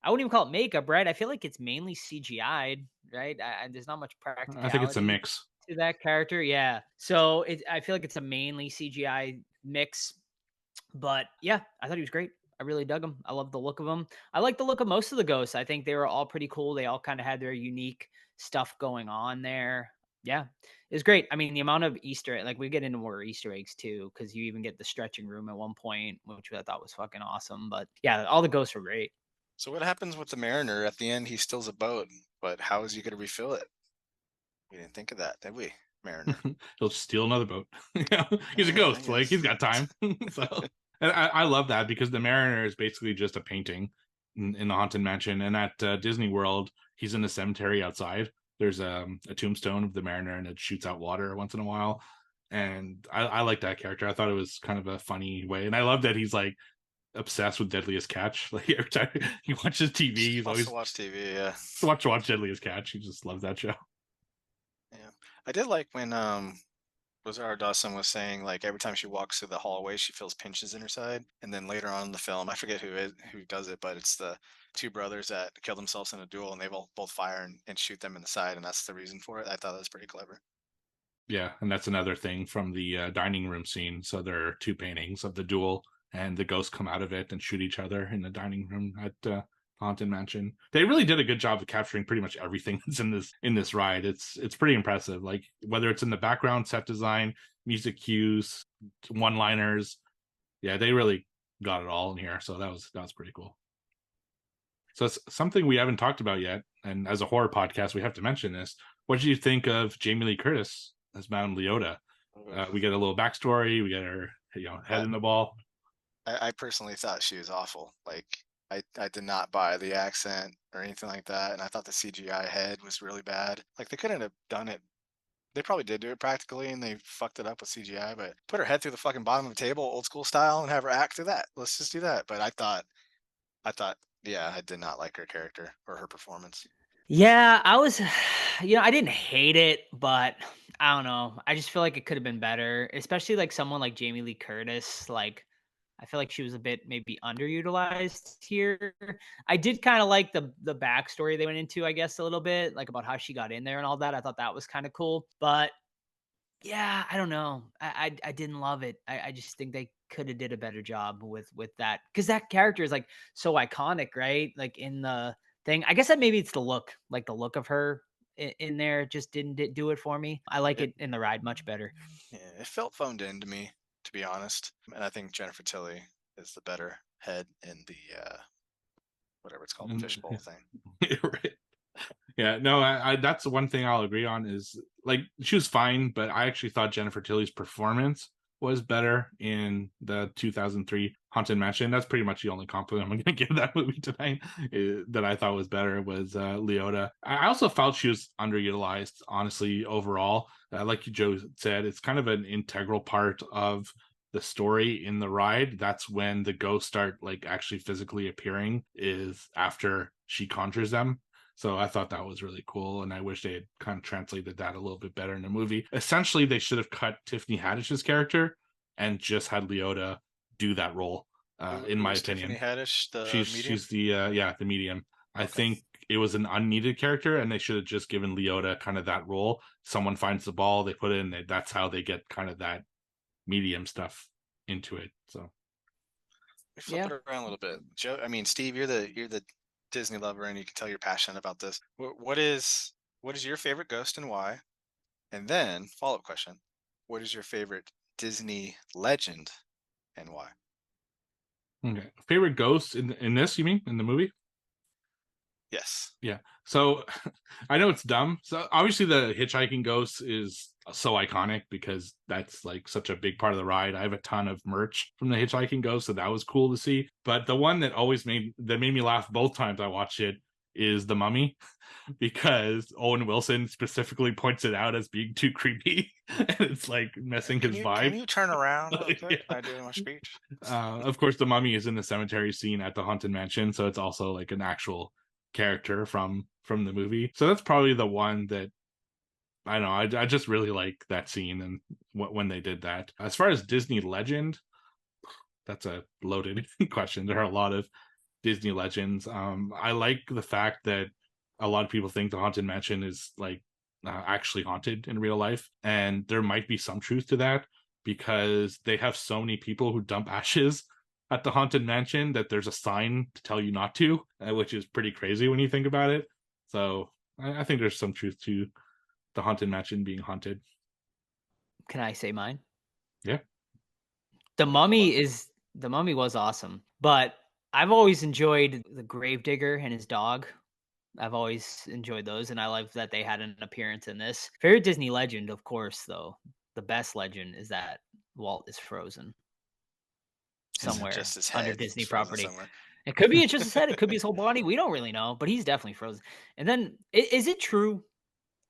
I wouldn't even call it makeup, right? I feel like it's mainly CGI'd, right? There's not much I think it's a practicality mix. to that character. Yeah, so I feel like it's a mainly CGI mix. But yeah, I thought he was great. I really dug him. I love the look of him. I like the look of most of the ghosts. I think they were all pretty cool. They all kind of had their unique stuff going on there. Yeah, it was great. I mean, the amount of Easter, like we get into more Easter eggs too, because you even get the stretching room at one point, which I thought was fucking awesome. But yeah, all the ghosts were great. So what happens with the Mariner at the end? He steals a boat, but how is he going to refill it? We didn't think of that, did we, Mariner? He'll steal another boat. He's a Yeah, I ghost. Like he's guess. got time. So, and I love that because the Mariner is basically just a painting in the Haunted Mansion, and at Disney World, he's in the cemetery outside. There's a tombstone of the Mariner, and it shoots out water once in a while. And I like that character. I thought it was kind of a funny way, and I love that he's like obsessed with Deadliest Catch. Like every time he watches TV, he's Wants always to watch TV. Yeah, watch Deadliest Catch. He just loves that show. yeah. I did like when Rosario Dawson was saying like every time she walks through the hallway, she feels pinches in her side. And then later on in the film, I forget who does it, but it's the two brothers that kill themselves in a duel, and they both fire and shoot them in the side, and that's the reason for it. I thought that was pretty clever. Yeah, and that's another thing from the dining room scene. So there are two paintings of the duel, and the ghosts come out of it and shoot each other in the dining room at Haunted Mansion. They really did a good job of capturing pretty much everything that's in this ride. It's pretty impressive. Like whether it's in the background, set design, music cues, one-liners. Yeah, they really got it all in here. So that was pretty cool. So it's something we haven't talked about yet, and as a horror podcast, we have to mention this. What did you think of Jamie Lee Curtis as Madame Leota? We get a little backstory. We get her, head in the ball. I personally thought she was awful. Like I did not buy the accent or anything like that, and I thought the CGI head was really bad. Like they couldn't have done it. They probably did do it practically, and they fucked it up with CGI. But put her head through the fucking bottom of a table, old school style, and have her act through that. Let's just do that. But I thought, yeah, I did not like her character or her performance. Yeah, I was, I didn't hate it, but I don't know. I just feel like it could have been better, especially like someone like Jamie Lee Curtis. Like, I feel like she was a bit maybe underutilized here. I did kind of like the backstory they went into, I guess, a little bit, like about how she got in there and all that. I thought that was kind of cool, but yeah, I don't know. I didn't love it. I just think they could have did a better job with that because that character is like so iconic, right? Like in the thing. I guess that maybe it's the look, like the look of her in there just didn't do it for me. I like It it in the ride much better. yeah, it felt phoned in to me, to be honest. And I think Jennifer Tilly is the better head in the whatever it's called, the fishbowl thing. Right. Yeah, no, I that's one thing I'll agree on is like she was fine, but I actually thought Jennifer Tilly's performance was better in the 2003 Haunted Mansion. That's pretty much the only compliment I'm going to give that movie tonight that I thought was better was Leota. I also felt she was underutilized, honestly, overall. Like Joe said, it's kind of an integral part of the story in the ride. That's when the ghosts start like actually physically appearing is after she conjures them. So I thought that was really cool, and I wish they had kind of translated that a little bit better in the movie. Essentially, they should have cut Tiffany Haddish's character and just had Leota do that role. in my Who's opinion. Tiffany Haddish, the medium? She's the the medium. I Okay. think it was an unneeded character, and they should have just given Leota kind of that role. Someone finds the ball, they put it in. That's how they get kind of that medium stuff into it. So Let me flip it around a little bit. Joe, I mean, Steve, you're the Disney lover, and you can tell you're passionate about this. What is your favorite ghost and why? And then follow-up question: what is your favorite Disney legend and why? okay, favorite ghost in this? You mean in the movie? Yes. Yeah. So I know it's dumb. So obviously the hitchhiking ghost is so iconic because that's like such a big part of the ride. I have a ton of merch from the hitchhiking ghost, so that was cool to see. But the one that made me laugh both times I watched it is the Mummy, because Owen Wilson specifically points it out as being too creepy and it's like messing his vibe. Can you turn around real quick? Yeah. I do my speech. Of course, the Mummy is in the cemetery scene at the Haunted Mansion, so it's also like an actual character from the movie. So that's probably the one that I don't know. I just really like that scene and when they did that. As far as Disney legend, that's a loaded question. There are a lot of Disney legends. I like the fact that a lot of people think the Haunted Mansion is like actually haunted in real life, and there might be some truth to that because they have so many people who dump ashes at the Haunted Mansion that there's a sign to tell you not to, which is pretty crazy when you think about it. So I think there's some truth to the Haunted Mansion being haunted. Can I say mine? Yeah. The Mummy was awesome, but I've always enjoyed the Gravedigger and his dog. I've always enjoyed those, and I love that they had an appearance in this. Favorite Disney legend, of course, though. The best legend is that Walt is frozen somewhere Just his under head Disney frozen property. somewhere. It could be just his head. It could be his whole body. We don't really know, but he's definitely frozen. And then, is it true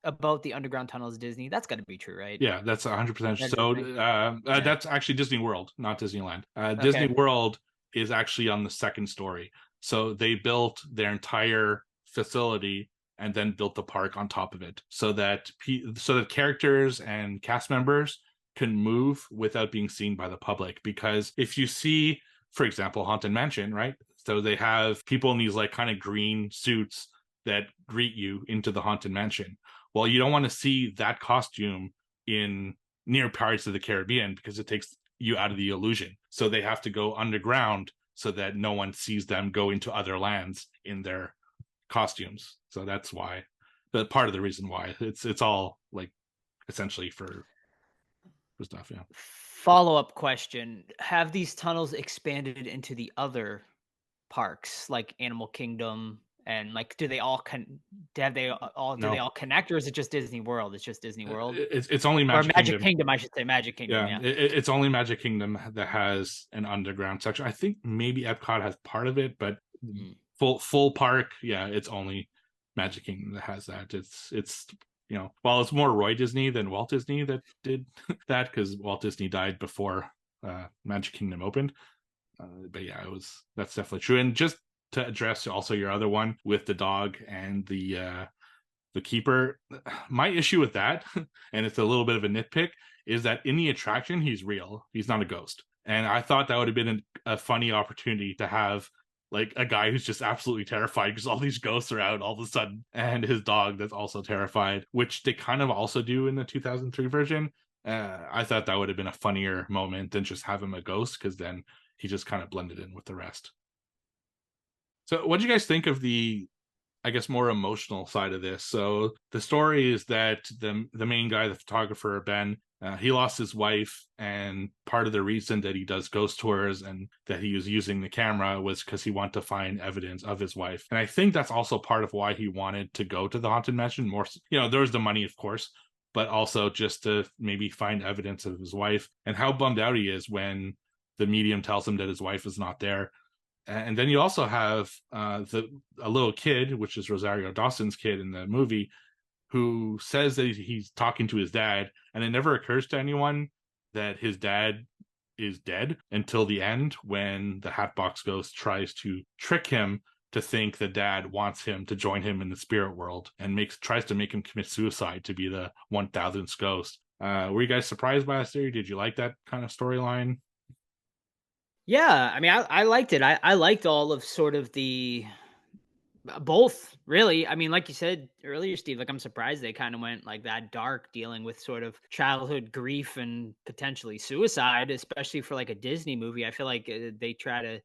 about the underground tunnels of Disney? That's got to be true, right? Yeah, that's 100%. That is So right. Yeah. that's actually Disney World, not Disneyland. Disney Okay. World is actually on the second story. So they built their entire facility and then built the park on top of it, so that characters and cast members can move without being seen by the public. Because if you see, for example, Haunted Mansion, right? So they have people in these like kind of green suits that greet you into the Haunted Mansion. Well, you don't want to see that costume in near Pirates of the Caribbean because it takes you out of the illusion. So they have to go underground so that no one sees them go into other lands in their costumes. So that's why, but part of the reason why it's all like essentially for stuff. Yeah. Follow-up question: have these tunnels expanded into the other parks, like Animal Kingdom, and like do they all do they No, all connect, or is it just Disney World? It's just Disney World, it's only or Magic Magic Kingdom. Kingdom, I should say. Magic Kingdom, Yeah, yeah. it's only Magic Kingdom that has an underground section. I think maybe Epcot has part of it, but Mm. full park, yeah, it's only Magic Kingdom that has that. It's while it's more Roy Disney than Walt Disney that did that, because Walt Disney died before Magic Kingdom opened. But yeah, that's definitely true. And just to address also your other one with the dog and the keeper, my issue with that, and it's a little bit of a nitpick, is that in the attraction he's real, he's not a ghost. And I thought that would have been a funny opportunity to have like a guy who's just absolutely terrified because all these ghosts are out all of a sudden, and his dog that's also terrified, which they kind of also do in the 2003 version. I thought that would have been a funnier moment than just have him a ghost, because then he just kind of blended in with the rest. So what do you guys think of the, I guess, more emotional side of this? So the story is that the main guy, the photographer, Ben, he lost his wife, and part of the reason that he does ghost tours and that he was using the camera was because he wanted to find evidence of his wife. And I think that's also part of why he wanted to go to the Haunted Mansion more. There was the money, of course, but also just to maybe find evidence of his wife, and how bummed out he is when the medium tells him that his wife is not there. And then you also have a little kid, which is Rosario Dawson's kid in the movie, who says that he's talking to his dad, and it never occurs to anyone that his dad is dead until the end, when the Hatbox Ghost tries to trick him to think the dad wants him to join him in the spirit world, and tries to make him commit suicide to be the 1000th ghost. Were you guys surprised by that theory? Did you like that kind of storyline? Yeah, I mean, I liked it. I liked all of sort of the both, really. I mean, like you said earlier, Steve, like I'm surprised they kind of went like that dark, dealing with sort of childhood grief and potentially suicide, especially for like a Disney movie. I feel like they try to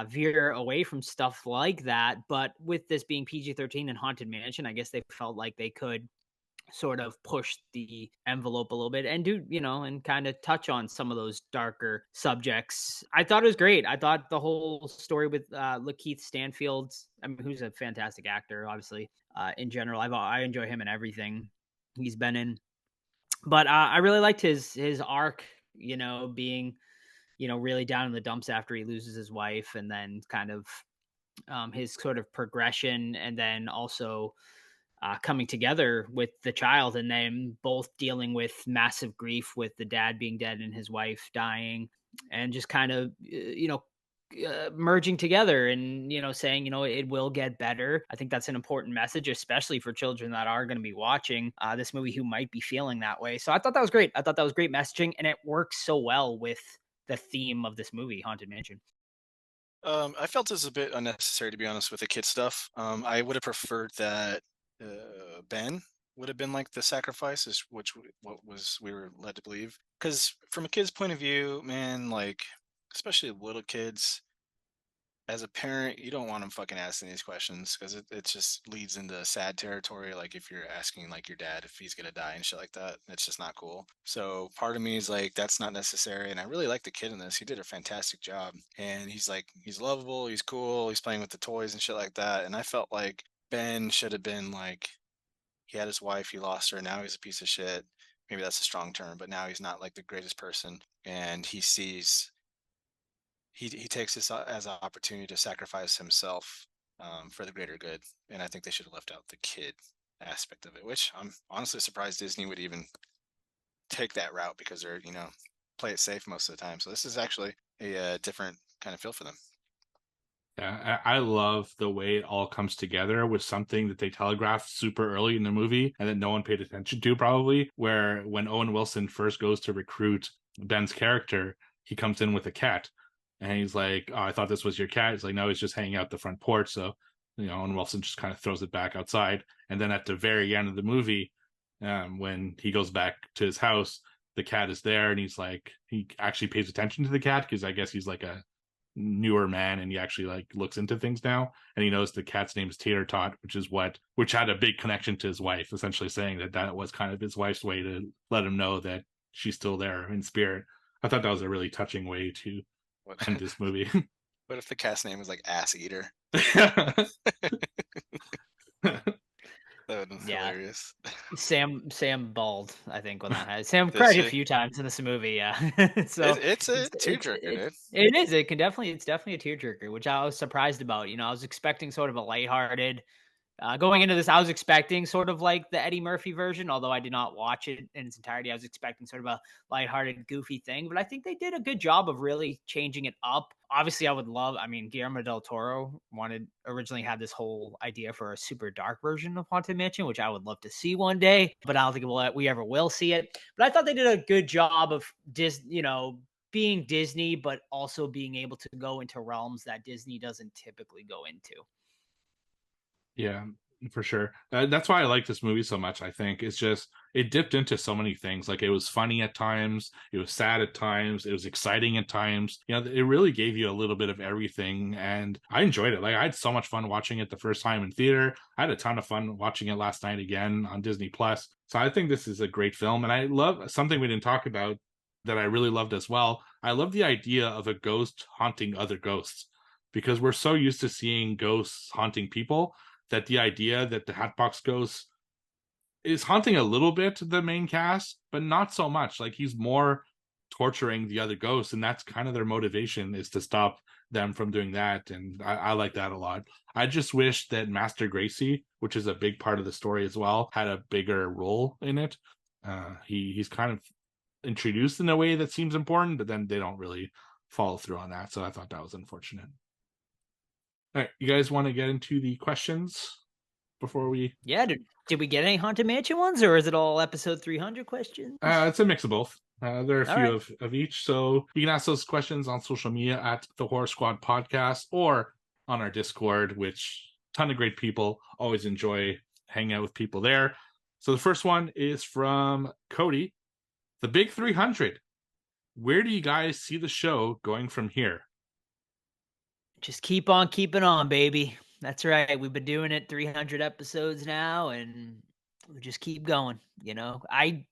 veer away from stuff like that. But with this being PG-13 and Haunted Mansion, I guess they felt like they could sort of push the envelope a little bit and do, and kind of touch on some of those darker subjects. I thought it was great. I thought the whole story with Lakeith Stanfield, I mean, who's a fantastic actor, obviously, in general. I enjoy him in everything he's been in. But I really liked his arc, being, really down in the dumps after he loses his wife, and then kind of his sort of progression, and then also coming together with the child, and then both dealing with massive grief with the dad being dead and his wife dying, and just kind of merging together and saying it will get better. I think that's an important message, especially for children that are going to be watching this movie who might be feeling that way. So I thought that was great. I thought that was great messaging, and it works so well with the theme of this movie, Haunted Mansion. I felt it was a bit unnecessary, to be honest, with the kid stuff. I would have preferred that Ben would have been like the sacrifice, what was we were led to believe. Because from a kid's point of view, man, like especially little kids, as a parent, you don't want them fucking asking these questions because it just leads into sad territory. Like if you're asking like your dad if he's gonna die and shit like that, it's just not cool. So part of me is like, that's not necessary. And I really like the kid in this. He did a fantastic job. And he's lovable, he's cool, he's playing with the toys and shit like that. And I felt like Ben should have been like, he had his wife, he lost her, now he's a piece of shit. Maybe that's a strong term, but now he's not like the greatest person. And he takes this as an opportunity to sacrifice himself for the greater good, and I think they should have left out the kid aspect of it, which I'm honestly surprised Disney would even take that route because they're play it safe most of the time. So this is actually a different kind of feel for them. Yeah, I love the way it all comes together with something that they telegraphed super early in the movie and that no one paid attention to, probably, where when Owen Wilson first goes to recruit Ben's character, he comes in with a cat. And he's like, "Oh, I thought this was your cat." He's like, "No, he's just hanging out the front porch." So, Owen Wilson just kind of throws it back outside. And then at the very end of the movie, when he goes back to his house, the cat is there, and he's like, he actually pays attention to the cat because I guess he's like a newer man and he actually like looks into things now, and he knows the cat's name is Tater Tot, which had a big connection to his wife, essentially saying that was kind of his wife's way to let him know that she's still there in spirit. I thought that was a really touching way to What, end this movie. what if the cat's name was like Ass Eater? That would have been Yeah. hilarious. Sam bald, I think, when that had Sam Did cried a she? few times in this movie. Yeah. So It's a tearjerker, dude. it is. It's definitely a tearjerker, which I was surprised about. I was expecting sort of a lighthearted. Going into this, I was expecting sort of like the Eddie Murphy version, although I did not watch it in its entirety. I was expecting sort of a lighthearted, goofy thing, but I think they did a good job of really changing it up. Obviously, I mean, Guillermo del Toro originally had this whole idea for a super dark version of Haunted Mansion, which I would love to see one day, but I don't think we ever will see it. But I thought they did a good job of being Disney, but also being able to go into realms that Disney doesn't typically go into. Yeah, for sure. That's why I like this movie so much. I think it's just it dipped into so many things. Like it was funny at times, it was sad at times, it was exciting at times. It really gave you a little bit of everything, and I enjoyed it. Like I had so much fun watching it the first time in theater. I had a ton of fun watching it last night again on Disney Plus. So I think this is a great film, and I love something we didn't talk about that I really loved as well. I love the idea of a ghost haunting other ghosts because we're so used to seeing ghosts haunting people that the idea that the Hatbox Ghost is haunting a little bit the main cast, but not so much. Like he's more torturing the other ghosts, and that's kind of their motivation, is to stop them from doing that. And I like that a lot. I just wish that Master Gracie, which is a big part of the story as well, had a bigger role in it. He's kind of introduced in a way that seems important, but then they don't really follow through on that. So I thought that was unfortunate. All right, you guys want to get into the questions before we? Yeah, did we get any Haunted Mansion ones, or is it all episode 300 questions? It's a mix of both. There are a All few right. of each. So you can ask those questions on social media at the Horror Squad Podcast or on our Discord, which ton of great people. Always enjoy hanging out with people there. So the first one is from Cody. The Big 300. Where do you guys see the show going from here? Just keep on keeping on, baby. That's right. We've been doing it 300 episodes now, and we just keep going. I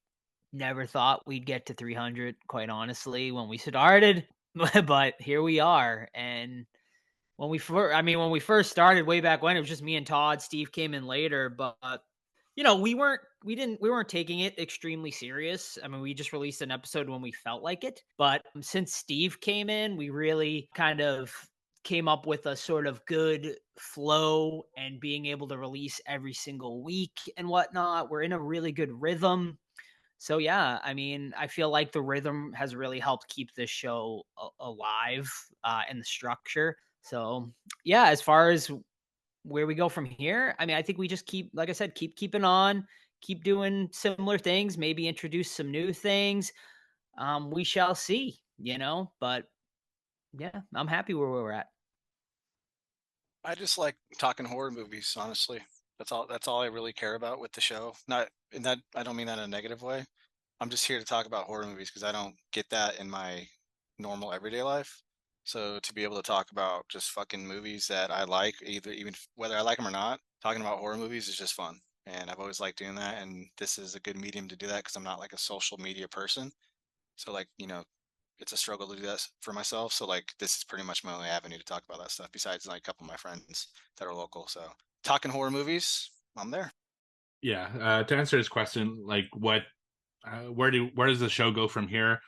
never thought we'd get to 300, quite honestly, when we started, but here we are. And when we first started way back when, it was just me and Todd. Steve came in later, but we weren't taking it extremely serious. I mean, we just released an episode when we felt like it. But since Steve came in, we really kind of came up with a sort of good flow and being able to release every single week and whatnot. We're in a really good rhythm. So yeah, I mean, I feel like the rhythm has really helped keep this show alive, and the structure. So yeah, as far as where we go from here, I mean, I think we just keep, like I said, keep keeping on, keep doing similar things, maybe introduce some new things. We shall see. But yeah, I'm happy where we're at. I just like talking horror movies, honestly. That's all I really care about with the show. Not and that I don't mean that in a negative way. I'm just here to talk about horror movies because I don't get that in my normal everyday life. So to be able to talk about just fucking movies that I like, even whether I like them or not, talking about horror movies is just fun. And I've always liked doing that. And this is a good medium to do that because I'm not like a social media person. So like, it's a struggle to do that for myself. So like this is pretty much my only avenue to talk about that stuff besides like a couple of my friends that are local. So talking horror movies, I'm there. Yeah, to answer his question, like where does the show go from here?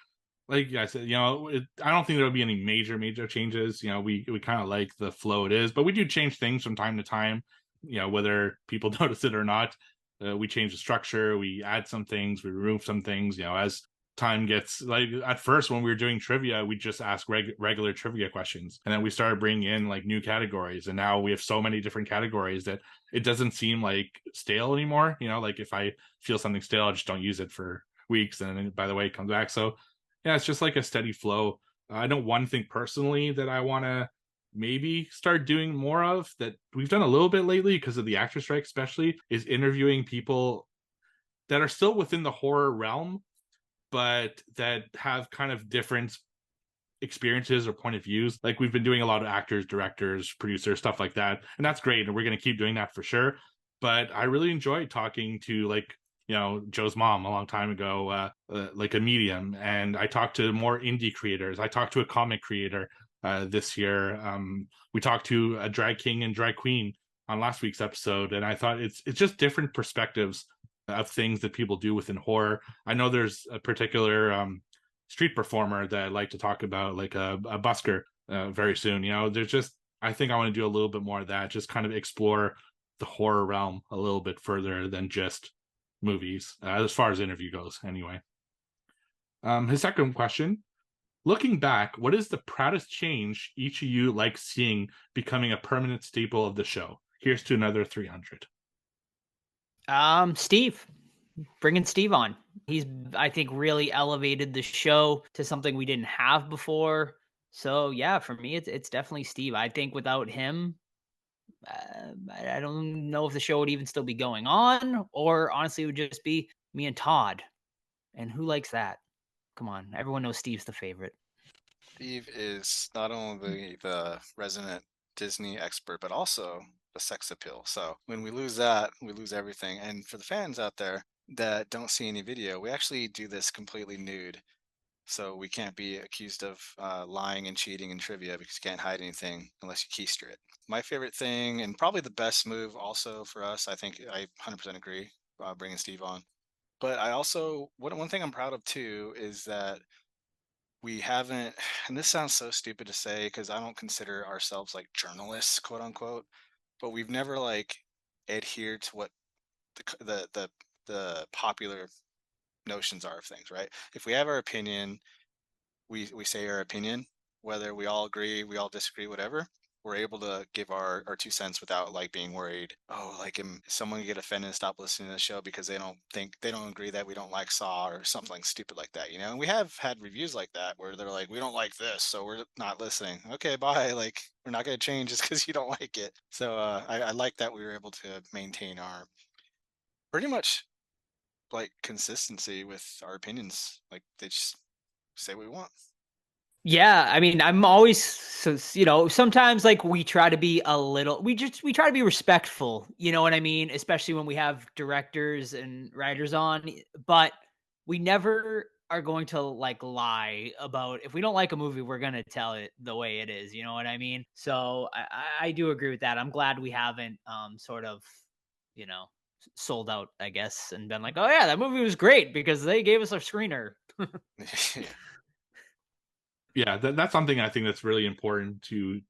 Like I said, I don't think there will be any major changes. We kind of like the flow it is, but we do change things from time to time. Whether people notice it or not, we change the structure, we add some things, we remove some things. As time gets, like at first when we were doing trivia, we just ask regular trivia questions, and then we started bringing in like new categories, and now we have so many different categories that it doesn't seem like stale anymore. Like if I feel something stale, I just don't use it for weeks, and then by the way, it comes back. So yeah, it's just like a steady flow. I know one thing personally that I want to maybe start doing more of that we've done a little bit lately because of the actor strike, especially, is interviewing people that are still within the horror realm, but that have kind of different experiences or point of views. Like we've been doing a lot of actors, directors, producers, stuff like that. And that's great. And we're going to keep doing that for sure. But I really enjoyed talking to like, Joe's mom a long time ago, like a medium. And I talked to more indie creators. I talked to a comic creator this year. We talked to a drag king and drag queen on last week's episode. And I thought it's just different perspectives of things that people do within horror. I know there's a particular street performer that I'd like to talk about, like a busker, very soon. There's just, I think I want to do a little bit more of that, just kind of explore the horror realm a little bit further than just movies, as far as interview goes, anyway. His second question: looking back, what is the proudest change each of you like seeing becoming a permanent staple of the show? Here's to another 300. Steve, bringing Steve on. He's, I think, really elevated the show to something we didn't have before. So yeah, for me, it's definitely Steve. I think without him, I don't know if the show would even still be going on, or honestly, it would just be me and Todd. And who likes that? Come on, everyone knows Steve's the favorite. Steve is not only the resident Disney expert, but also the sex appeal. So when we lose that, we lose everything. And for the fans out there that don't see any video, we actually do this completely nude. So we can't be accused of lying and cheating in trivia because you can't hide anything unless you keister it. My favorite thing, and probably the best move also for us, I think I 100% agree, bringing Steve on. But I also, one thing I'm proud of too is that we haven't, and this sounds so stupid to say because I don't consider ourselves like journalists, quote unquote, but we've never like adhered to what the popular notions are of things, right? If we have our opinion, we say our opinion, whether we all agree, we all disagree, whatever. we're able to give our 2 cents without like being worried. Oh, like is someone gonna get offended and stop listening to the show because they don't agree that we don't like Saw or something stupid like that, you know? And we have had reviews like that where they're like, we don't like this, so we're not listening. Okay, bye. Like we're not gonna change just because you don't like it. So I like that we were able to maintain our pretty much like consistency with our opinions. Like they just say what we want. Yeah, I mean, I'm always sometimes like we try to be we try to be respectful, you know what I mean? Especially when we have directors and writers on, but we never are going to like lie about if we don't like a movie, we're going to tell it the way it is, you know what I mean? So I do agree with that. I'm glad we haven't sort of, you know, sold out, I guess, and been like, "Oh yeah, that movie was great because they gave us a screener." Yeah. Yeah, that's something I think that's really important to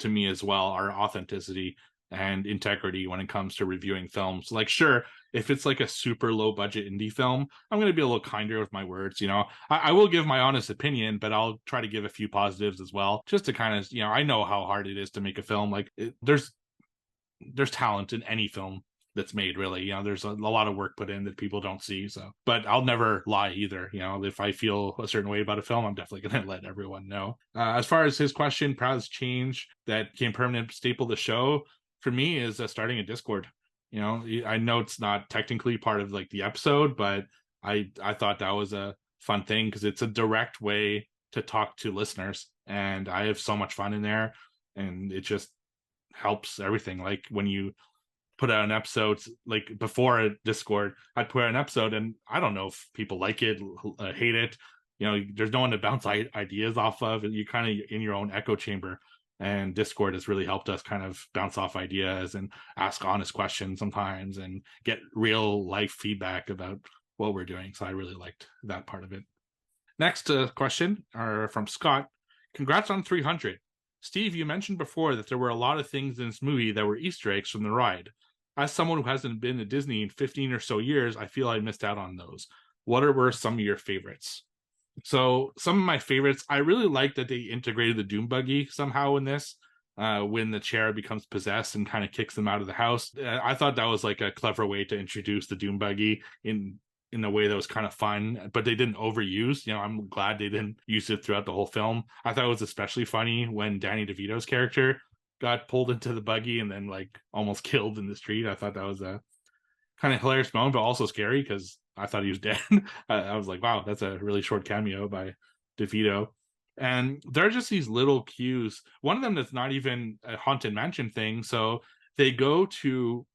me as well, our authenticity and integrity when it comes to reviewing films. Like, sure, if it's like a super low budget indie film, I'm going to be a little kinder with my words. I will give my honest opinion, but I'll try to give a few positives as well, just to kind of, I know how hard it is to make a film. Like, there's talent in any film that's made, really. There's a lot of work put in that people don't see. So, but I'll never lie either. If I feel a certain way about a film, I'm definitely going to let everyone know. As far as his question, proudest change that became permanent staple of the show for me is starting a Discord. I know it's not technically part of like the episode, but I thought that was a fun thing because it's a direct way to talk to listeners, and I have so much fun in there, and it just helps everything. Like when you put out an episode, like before a Discord, I'd put out an episode and I don't know if people like it, hate it. There's no one to bounce ideas off of, and you're kind of in your own echo chamber. And Discord has really helped us kind of bounce off ideas and ask honest questions sometimes and get real life feedback about what we're doing. So I really liked that part of it. Next question are from Scott. Congrats on 300. Steve, you mentioned before that there were a lot of things in this movie that were Easter eggs from the ride. As someone who hasn't been to Disney in 15 or so years, I feel I missed out on those. What were some of your favorites? So some of my favorites, I really like that they integrated the Doom Buggy somehow in this. When the chair becomes possessed and kind of kicks them out of the house. I thought that was like a clever way to introduce the Doom Buggy in a way that was kind of fun, but they didn't overuse. I'm glad they didn't use it throughout the whole film. I thought it was especially funny when Danny DeVito's character got pulled into the buggy and then like almost killed in the street. I thought that was a kind of hilarious moment, but also scary because I thought he was dead. I was like, wow, that's a really short cameo by DeVito. And there are just these little cues. One of them that's not even a Haunted Mansion thing. So they go to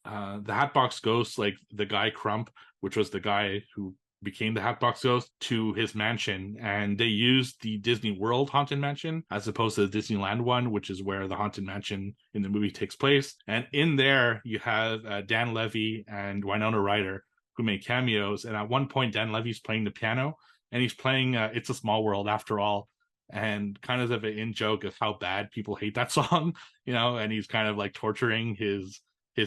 the Hatbox Ghost, like the guy Crump, which was the guy who became the Hatbox Ghost, to his mansion, and they used the Disney World Haunted Mansion as opposed to the Disneyland one, which is where the Haunted Mansion in the movie takes place. And in there, you have Dan Levy and Winona Ryder who make cameos. And at one point, Dan Levy's playing the piano, and he's playing "It's a Small World" after all. And kind of an in joke of how bad people hate that song, and he's kind of like torturing his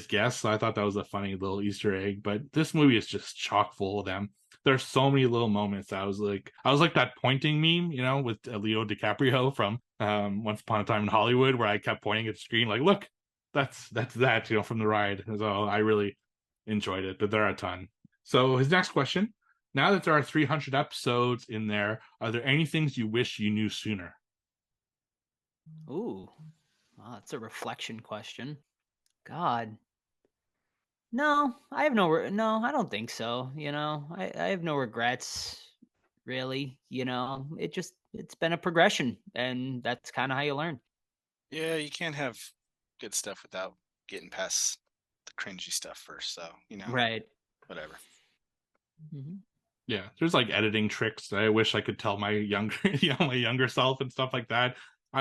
guests. So I thought that was a funny little Easter egg. But this movie is just chock full of them. There's so many little moments. I was like that pointing meme, with Leo DiCaprio from Once Upon a Time in Hollywood, where I kept pointing at the screen, like, look, that's that, from the ride. So I really enjoyed it, but there are a ton. So his next question: now that there are 300 episodes in there, are there any things you wish you knew sooner? Ooh, wow, that's a reflection question. God. No, I have no, I don't think so. I have no regrets really. It's been a progression, and that's kind of how you learn. Yeah, you can't have good stuff without getting past the cringy stuff first. So, Right. whatever. Mm-hmm. Yeah, there's like editing tricks that I wish I could tell my younger, my younger self and stuff like that.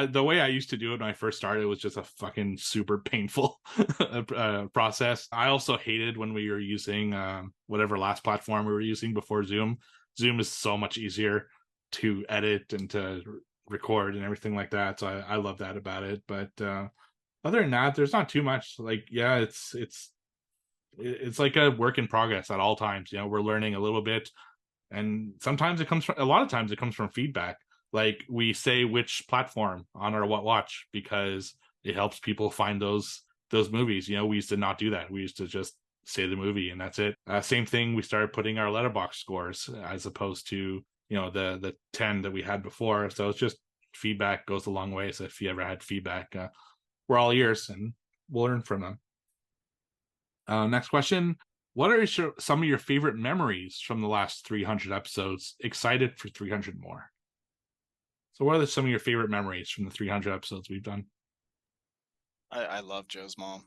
The way I used to do it when I first started was just a fucking super painful process. I also hated when we were using whatever last platform we were using before Zoom. Zoom is so much easier to edit and to record and everything like that. So I love that about it. But other than that, there's not too much. Like, yeah, it's like a work in progress at all times. We're learning a little bit, and a lot of times it comes from feedback. like we say which platform on our What Watch because it helps people find those movies. You know, we used to not do that. We used to just say the movie and that's it. Same thing, we started putting our letterbox scores as opposed to, you know, the 10 that we had before. So it's just feedback goes a long way. So if you ever had feedback, we're all ears and we'll learn from them. Next question. What are some of your favorite memories from the last 300 episodes? Excited for 300 more. So what are some of your favorite memories from the 300 episodes we've done? I love Joe's mom.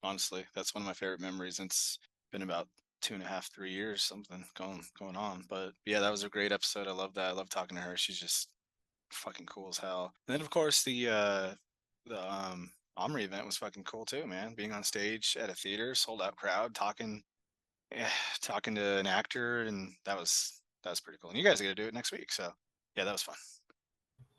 Honestly, that's one of my favorite memories. It's been about 2.5, 3 years, something going on. But yeah, that was a great episode. I love that. I love talking to her. She's just fucking cool as hell. And then of course the Omri event was fucking cool too, man. Being on stage at a theater, sold out crowd, talking to an actor, and that was pretty cool. And you guys are gonna do it next week, so yeah, that was fun.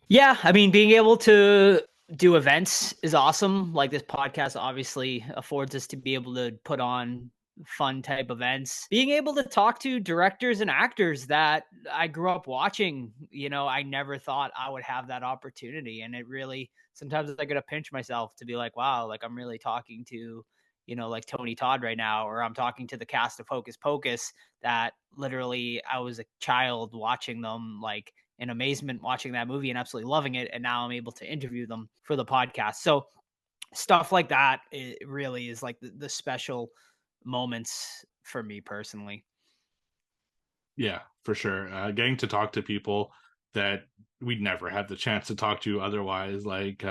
Yeah, I mean, being able to do events is awesome. Like this podcast obviously affords us to be able to put on fun type events. Being able to talk to directors and actors that I grew up watching, you know, I never thought I would have that opportunity. And it really, sometimes I gotta pinch myself to be like, wow, like I'm really talking to, you know, like Tony Todd right now, or I'm talking to the cast of Hocus Pocus that literally I was a child watching them, like in amazement watching that movie and absolutely loving it. And now I'm able to interview them for the podcast. So stuff like that, it really is like the special moments for me personally. Yeah, for sure. Getting to talk to people that we'd never had the chance to talk to otherwise, like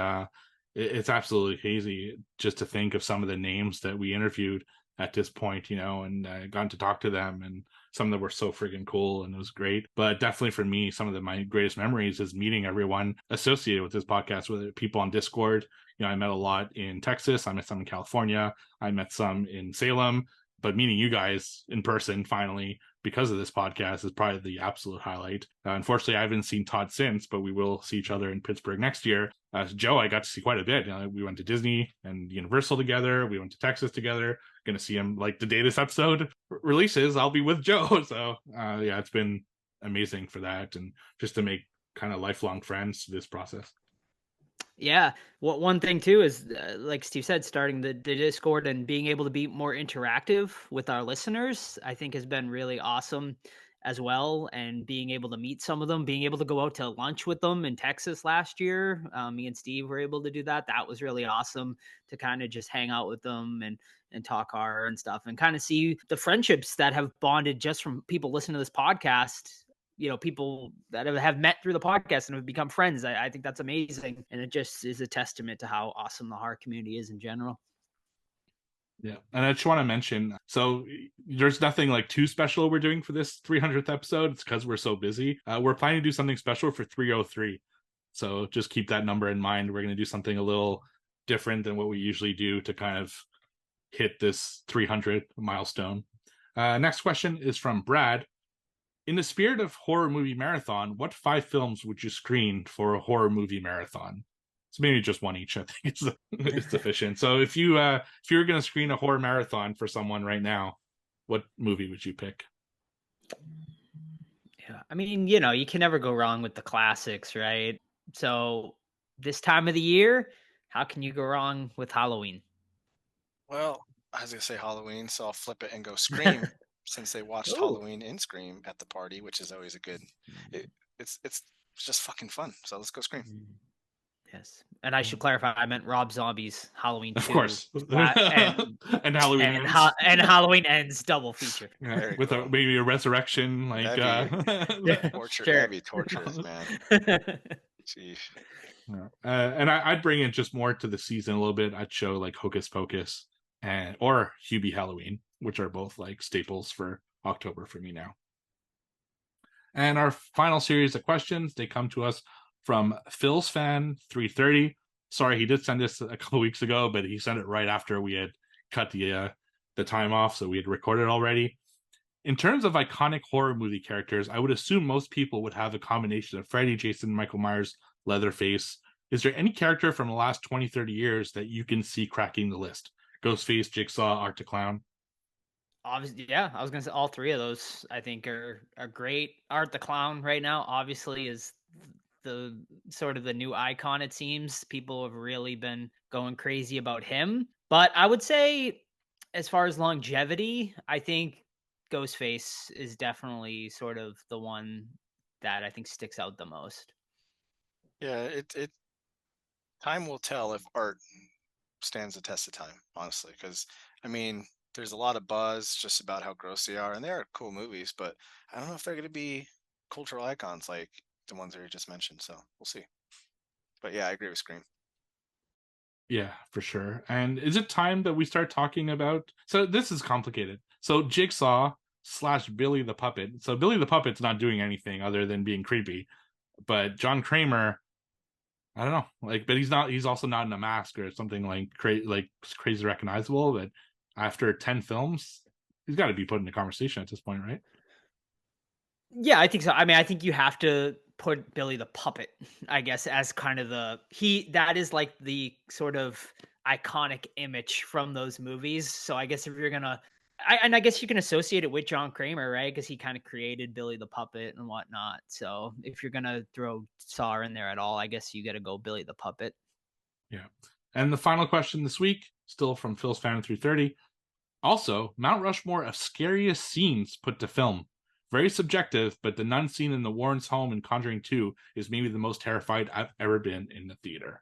it's absolutely hazy just to think of some of the names that we interviewed at this point, you know, and gotten to talk to them, and some of them were so freaking cool and it was great. But definitely for me, some of my greatest memories is meeting everyone associated with this podcast, whether people on Discord. You know, I met a lot in Texas, I met some in California, I met some in Salem, but meeting you guys in person finally because of this podcast is probably the absolute highlight. Unfortunately, I haven't seen Todd since, but we will see each other in Pittsburgh next year. Joe, I got to see quite a bit. We went to Disney and Universal together. We went to Texas together. Going to see him like the day this episode releases. I'll be with Joe. So yeah, it's been amazing for that, and just to make kind of lifelong friends through this process. Yeah. One thing too is, like Steve said, starting the Discord and being able to be more interactive with our listeners, I think has been really awesome as well. And being able to meet some of them, being able to go out to lunch with them in Texas last year. Me and Steve were able to do that. That was really awesome to kind of just hang out with them and talk horror and stuff, and kind of see the friendships that have bonded just from people listening to this podcast. You know, people that have met through the podcast and have become friends. I think that's amazing. And it just is a testament to how awesome the horror community is in general. Yeah. And I just want to mention, so there's nothing like too special we're doing for this 300th episode. It's because we're so busy. We're planning to do something special for 303. So just keep that number in mind. We're going to do something a little different than what we usually do to kind of hit this 300 milestone. Next question is from Brad. In the spirit of horror movie marathon, what 5 films would you screen for a horror movie marathon? So maybe just one each, I think it's sufficient. So if you were going to screen a horror marathon for someone right now, what movie would you pick? Yeah, I mean, you know, you can never go wrong with the classics, right? So this time of the year, how can you go wrong with Halloween? Well, I was gonna say Halloween, so I'll flip it and go Scream, since they watched Ooh. Halloween in Scream at the party, which is always a good. It's just fucking fun. So let's go Scream. Yes. And I should clarify, I meant Rob Zombie's Halloween 2. Of course. And Halloween ends. And Halloween ends double feature. Yeah, with maybe a resurrection, like Torture, Sure. that'd be torturous, man. Jeez. And I'd bring it just more to the season a little bit. I'd show like Hocus Pocus or Hubie Halloween, which are both like staples for October for me now. And our final series of questions, they come to us from Phil's Fan 330. Sorry, he did send this a couple weeks ago, but he sent it right after we had cut the time off, so we had recorded already. In terms of iconic horror movie characters, I would assume most people would have a combination of Freddy, Jason, Michael Myers, Leatherface. Is there any character from the last 20, 30 years that you can see cracking the list? Ghostface, Jigsaw, Art the Clown? Obviously, yeah, I was gonna say all 3 of those I think are great. Art the Clown right now obviously is the sort of the new icon, it seems. People have really been going crazy about him. But I would say, as far as longevity, I think Ghostface is definitely sort of the one that I think sticks out the most. Yeah, it time will tell if art stands the test of time, honestly. Because I mean, there's a lot of buzz just about how gross they are, and they are cool movies, but I don't know if they're going to be cultural icons like the ones that you just mentioned. So we'll see. But yeah, I agree with Scream. Yeah, for sure. And is it time that we start talking about? So this is complicated. So Jigsaw slash Billy the Puppet. So Billy the Puppet's not doing anything other than being creepy, but John Kramer, I don't know, like, but he's not. He's also not in a mask or something like crazy recognizable. But after 10 films, he's got to be put in the conversation at this point, right? Yeah, I think so. I mean, I think you have to put Billy the Puppet, I guess, as kind of that is like the sort of iconic image from those movies. So I guess if you're gonna, I guess you can associate it with John Kramer, right? Because he kind of created Billy the Puppet and whatnot. So if you're gonna throw Saw in there at all, I guess you got to go Billy the Puppet. Yeah. And the final question this week, still from Phil's Fan 330. Also, Mount Rushmore of scariest scenes put to film. Very subjective, but the nun scene in the Warrens' home in Conjuring 2 is maybe the most terrified I've ever been in the theater.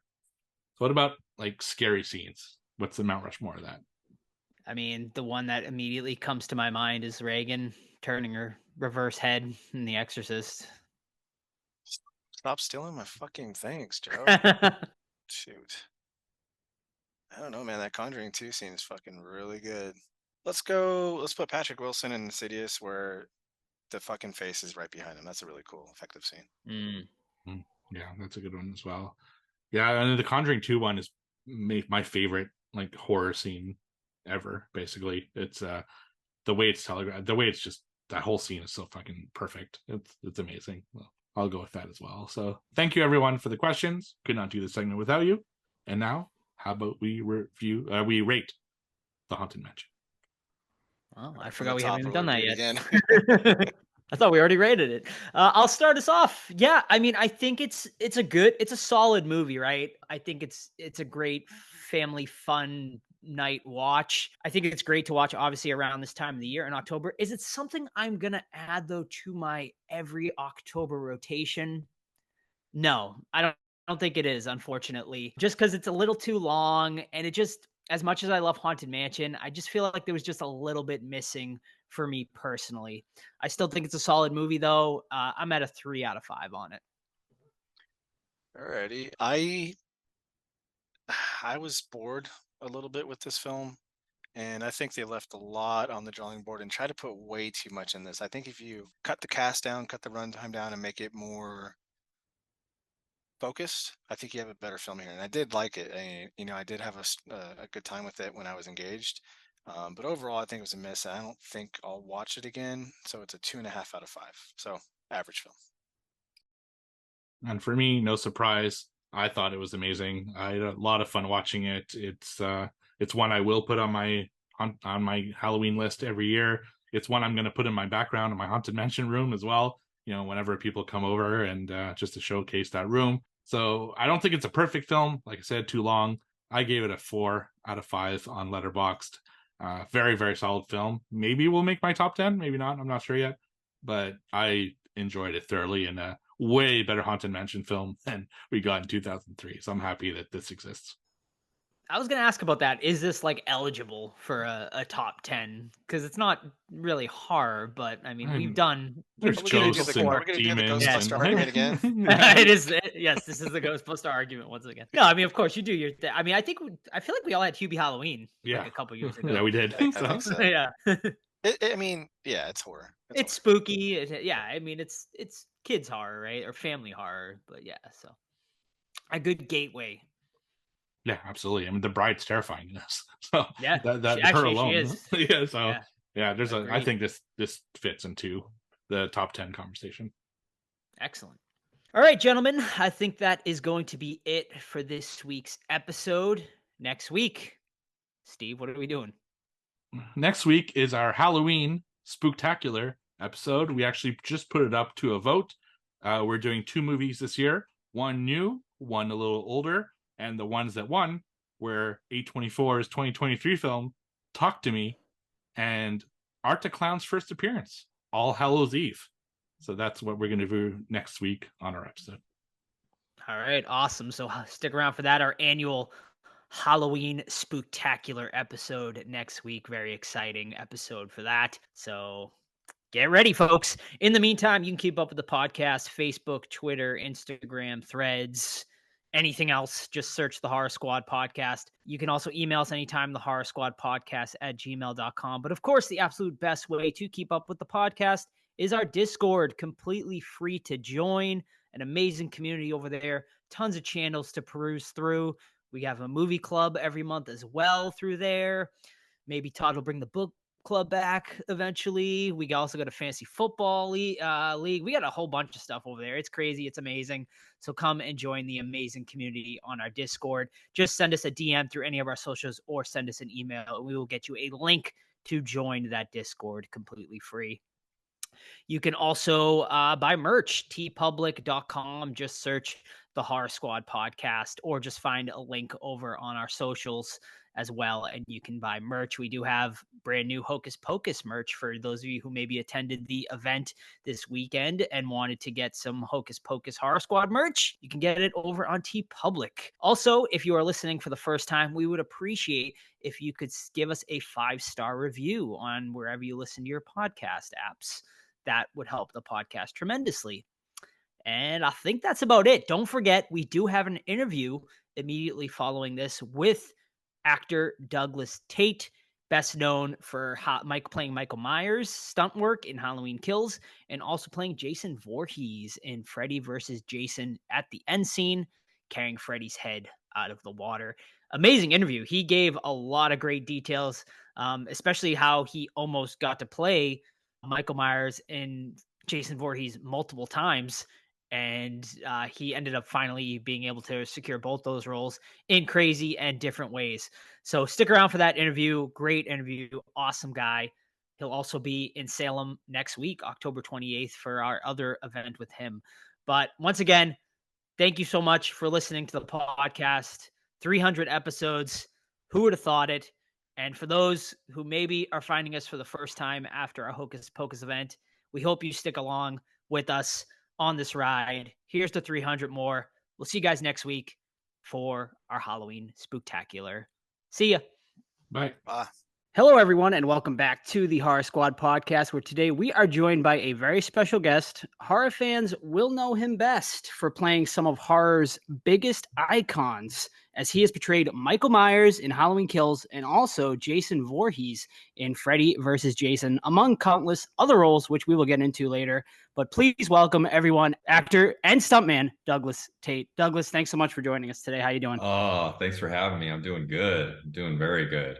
So what about like scary scenes? What's the Mount Rushmore of that? I mean, the one that immediately comes to my mind is Reagan turning her reverse head in The Exorcist. Stop stealing my fucking things, Joe. Shoot. I don't know, man. That Conjuring 2 scene is fucking really good. Let's put Patrick Wilson in Insidious where the fucking face is right behind him. That's a really cool, effective scene. Yeah, that's a good one as well. Yeah, and the Conjuring 2 one is my favorite like horror scene ever. Basically, it's the way it's telegraphed, the way it's just that whole scene is so fucking perfect. It's amazing. Well, I'll go with that as well. So thank you everyone for the questions. Could not do this segment without you. And now, how about we we rate the Haunted Mansion? Oh, I From forgot the we top, haven't or done we'll that do it yet. again. I thought we already rated it. I'll start us off. Yeah, I mean, I think it's a solid movie, right? I think it's a great family fun night watch. I think it's great to watch, obviously, around this time of the year in October. Is it something I'm gonna add though to my every October rotation? No, I don't think it is, unfortunately. Just because it's a little too long, and it just, as much as I love Haunted Mansion, I just feel like there was just a little bit missing for me personally. I still think it's a solid movie though. I'm at a 3 out of 5 on it. Alrighty. I was bored a little bit with this film, and I think they left a lot on the drawing board and tried to put way too much in this. I think if you cut the cast down, cut the runtime down, and make it more focused, I think you have a better film here. And I did like it. I did have a good time with it when I was engaged. But overall, I think it was a miss. I don't think I'll watch it again. So it's a 2.5 out of 5. So average film. And for me, no surprise, I thought it was amazing. I had a lot of fun watching it. It's one I will put on my Halloween list every year. It's one I'm going to put in my background in my Haunted Mansion room as well. You know, whenever people come over and just to showcase that room. So I don't think it's a perfect film. Like I said, too long. I gave it a 4 out of 5 on Letterboxd. Very, very solid film. Maybe we'll make my top 10. Maybe not. I'm not sure yet. But I enjoyed it thoroughly, and a way better Haunted Mansion film than we got in 2003. So I'm happy that this exists. I was gonna ask about that. Is this like eligible for a top 10? Because it's not really horror, but I mean, we've done There's Are we gonna do ghosts the, and are we gonna do the demons Ghostbuster and argument again? it is. Yes, this is the Ghostbuster argument once again. No, I mean, of course you do your. I mean, I feel like we all had Hubie Halloween yeah, like a couple years ago. yeah, we did. I think so. Yeah, I mean, yeah, it's horror. it's horror. spooky. Yeah, I mean, it's kids horror, right, or family horror. But yeah, so a good gateway. Yeah, absolutely. I mean, the bride's terrifying in this. So Yeah, that her actually, she alone. is. Yeah. So Yeah, there's I agreed. think this fits into the top 10 conversation. Excellent. All right, gentlemen, I think that is going to be it for this week's episode. Next week, Steve, what are we doing? Next week is our Halloween spooktacular episode. We actually just put it up to a vote. We're doing 2 movies this year, one new, one a little older, and the ones that won were A24's 2023 film, Talk to Me, and Art the Clown's first appearance, All Hallows Eve. So that's what we're going to do next week on our episode. All right, awesome. So stick around for that, our annual Halloween spooktacular episode next week. Very exciting episode for that. So get ready, folks. In the meantime, you can keep up with the podcast, Facebook, Twitter, Instagram, Threads, anything else. Just search the Horror Squad podcast. You can also email us anytime, the Horror Squad podcast at gmail.com. But of course, the absolute best way to keep up with the podcast is our Discord, completely free to join. An amazing community over there, tons of channels to peruse through. We have a movie club every month as well through there. Maybe Todd will bring the book club back eventually. We also got a fantasy football league. We got a whole bunch of stuff over there. It's crazy. It's amazing. So come and join the amazing community on our Discord. Just send us a DM through any of our socials or send us an email, and we will get you a link to join that Discord completely free. You can also buy merch, tpublic.com. Just search the Horror Squad podcast or just find a link over on our socials as well, and you can buy merch. We do have brand new Hocus Pocus merch for those of you who maybe attended the event this weekend and wanted to get some Hocus Pocus Horror Squad merch. You can get it over on TeePublic. Also, if you are listening for the first time, we would appreciate if you could give us a 5-star review on wherever you listen to your podcast apps. That would help the podcast tremendously. And I think that's about it. Don't forget, we do have an interview immediately following this with actor Douglas Tait, best known for playing Michael Myers stunt work in Halloween Kills, and also playing Jason Voorhees in Freddy versus Jason at the end scene, carrying Freddy's head out of the water. Amazing interview. He gave a lot of great details, especially how he almost got to play Michael Myers and Jason Voorhees multiple times. And he ended up finally being able to secure both those roles in crazy and different ways. So stick around for that interview. Great interview. Awesome guy. He'll also be in Salem next week, October 28th, for our other event with him. But once again, thank you so much for listening to the podcast. 300 episodes. Who would have thought it? And for those who maybe are finding us for the first time after our Hocus Pocus event, we hope you stick along with us on this ride. Here's the 300 more. We'll see you guys next week for our Halloween spooktacular. See ya. Bye. Bye. Hello, everyone, and welcome back to the Horror Squad podcast, where today we are joined by a very special guest. Horror fans will know him best for playing some of horror's biggest icons, as he has portrayed Michael Myers in Halloween Kills and also Jason Voorhees in Freddy vs. Jason, among countless other roles, which we will get into later. But please welcome everyone, actor and stuntman Douglas Tait. Douglas, thanks so much for joining us today. How you doing? Oh, thanks for having me. I'm doing good. I'm doing very good.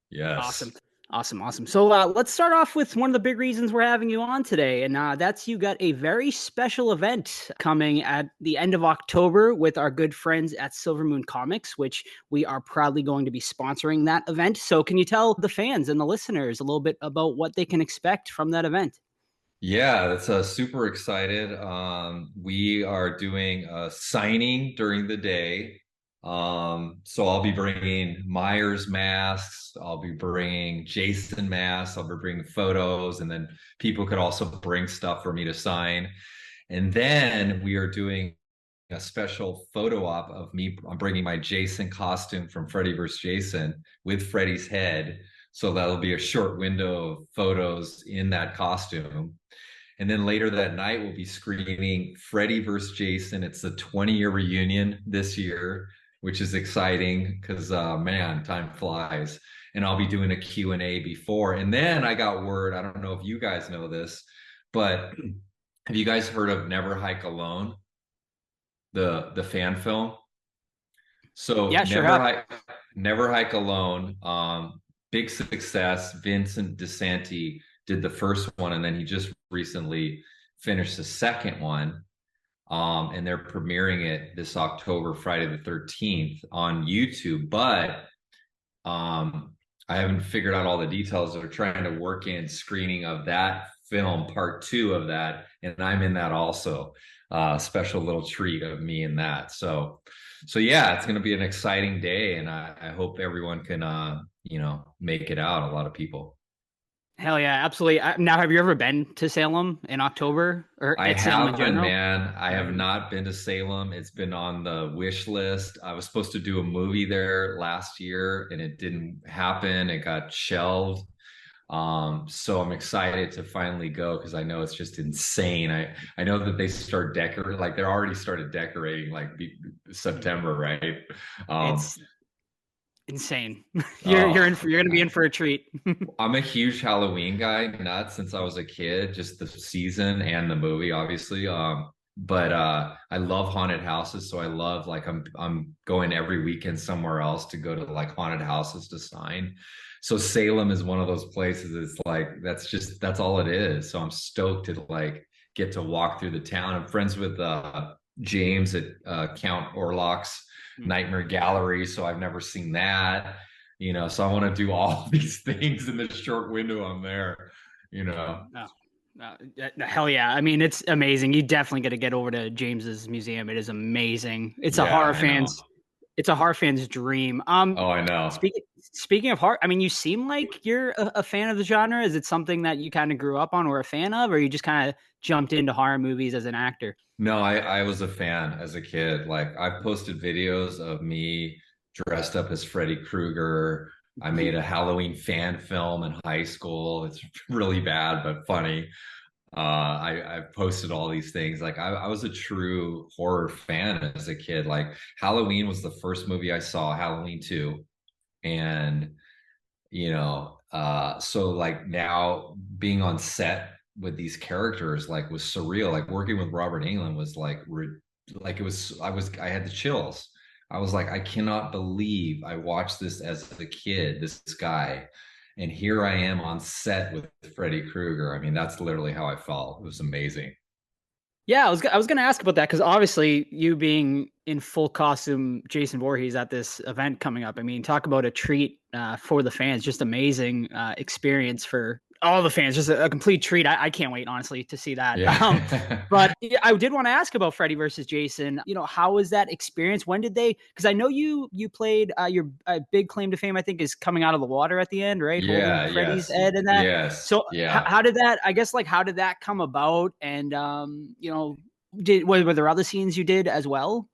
Yes. Awesome. So let's start off with one of the big reasons we're having you on today. And that's you got a very special event coming at the end of October with our good friends at Silver Moon Comics, which we are proudly going to be sponsoring that event. So can you tell the fans and the listeners a little bit about what they can expect from that event? Yeah, that's super excited. We are doing a signing during the day. So I'll be bringing Myers masks. I'll be bringing Jason masks. I'll be bringing photos, and then people could also bring stuff for me to sign. And then we are doing a special photo op of me. I'm bringing my Jason costume from Freddy vs. Jason with Freddy's head. So that'll be a short window of photos in that costume. And then later that night, we'll be screening Freddy vs. Jason. It's the 20-year reunion this year, which is exciting because, man, time flies. And I'll be doing a Q&A before. And then I got word, I don't know if you guys know this, but have you guys heard of Never Hike Alone, the fan film? So Yeah, sure Never Hike Alone, big success. Vincent DeSanti did the first one, and then he just recently finished the second one. And they're premiering it this October, Friday the 13th on YouTube. But I haven't figured out all the details. They're trying to work in screening of that film part 2 of that, and I'm in that also. Special little treat of me in that. So yeah, it's going to be an exciting day, and I hope everyone can make it out. A lot of people. Hell yeah, absolutely. Now, have you ever been to Salem in October or I at Salem in haven't, general? man. I have not been to Salem. It's been on the wish list. I was supposed to do a movie there last year and it didn't happen. It got shelved. So I'm excited to finally go because I know it's just insane. I know that they start decorating, like they're already started decorating like September, right? Um, It's insane. You're gonna be in oh, for a treat. I'm a huge Halloween guy, not since I was a kid, just the season and the movie, obviously. But I love haunted houses, so I love like I'm going every weekend somewhere else to go to like haunted houses to sign. So Salem is one of those places. It's like that's all it is. So I'm stoked to like get to walk through the town. I'm friends with James at Count Orlok's Nightmare Gallery, so I've never seen that. So I want to do all these things in the short window I'm there. Hell yeah. I mean, it's amazing. You definitely got to get over to James's museum. It is amazing. Yeah, I know. It's a horror fan's dream. Oh, I know. Speaking of horror, I mean, you seem like you're a fan of the genre. Is it something that you kind of grew up on or a fan of, or you just kind of jumped into horror movies as an actor? No, I was a fan as a kid. Like I've posted videos of me dressed up as Freddy Krueger. I made a Halloween fan film in high school. It's really bad, but funny. I've posted all these things. Like I was a true horror fan as a kid. Like Halloween was the first movie I saw, Halloween 2. And so like now being on set with these characters like was surreal. Like working with Robert Englund was like it was I had the chills. I was like, I cannot believe I watched this as a kid, this guy, and here I am on set with Freddy Krueger. I mean, that's literally how I felt. It was amazing. Yeah, I was going to ask about that because obviously you being in full costume, Jason Voorhees at this event coming up. I mean, talk about a treat for the fans. Just amazing experience for all the fans. Just a complete treat. I can't wait, honestly, to see that. Yeah. But yeah, I did want to ask about Freddy versus Jason. How was that experience? When did they? Because I know you played your big claim to fame. I think is coming out of the water at the end, right? Yeah, Holding Freddy's yes. head and that. Yes. So Yeah. how did that? I guess like how did that come about? And were there other scenes you did as well?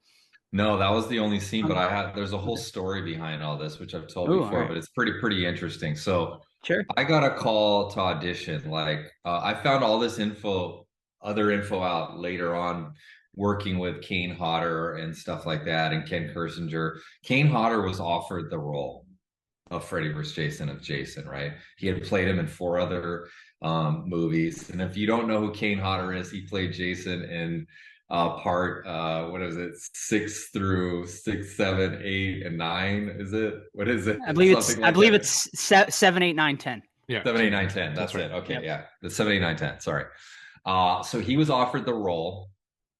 No, that was the only scene, but Okay. there's a whole story behind all this, which I've told Oh, all before, right. but it's pretty interesting. So Sure. I got a call to audition. Like I found all this other info out later on, working with Kane Hodder and stuff like that, and Ken Kersinger. Kane Hodder was offered the role of Freddy vs. Jason of Jason, right? He had played him in 4 other movies. And if you don't know who Kane Hodder is, he played Jason in part what is it, 6 through 6, 7, 8, and 9? Is it? What is it? Something I like believe that. it's 7, 8, 9, 10. Yeah. 7, 8, 9, 10. That's right. it. Okay, Yep. yeah. The 7, 8, 9, 10. Sorry. So he was offered the role.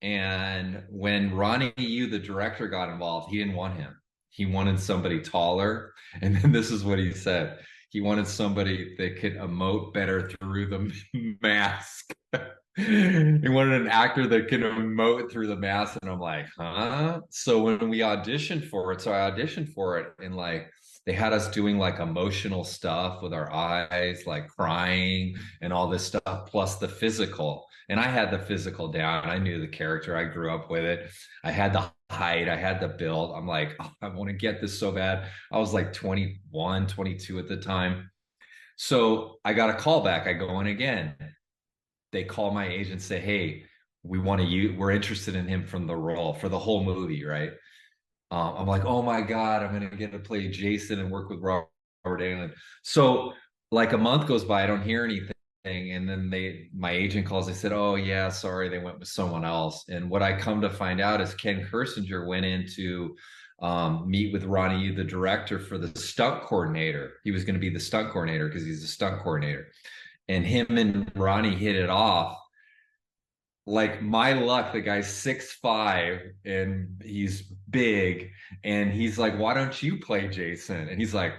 And when Ronnie Yu, the director, got involved, he didn't want him. He wanted somebody taller. And then this is what he said. He wanted somebody that could emote better through the mask. He wanted an actor that can emote through the mask. And I'm like, huh? So when we auditioned for it, I auditioned for it, and like they had us doing like emotional stuff with our eyes, like crying and all this stuff, plus the physical. And I had the physical down. I knew the character. I grew up with it. I had the height. I had the build. I'm like, oh, I want to get this so bad. I was like 21, 22 at the time. So I got a call back. I go in again. They call my agent, say, hey, we're interested in him from the role for the whole movie, right? I'm like, oh my God, I'm going to get to play Jason and work with Robert Englund. So like a month goes by, I don't hear anything. And then my agent calls, they said, oh yeah, sorry, they went with someone else. And what I come to find out is Ken Kersinger went in to meet with Ronnie Yu, the director, for the stunt coordinator. He was going to be the stunt coordinator because he's a stunt coordinator. And him and Ronnie hit it off. like my luck, the guy's 6'5" and he's big, and he's like, why don't you play Jason? And he's like,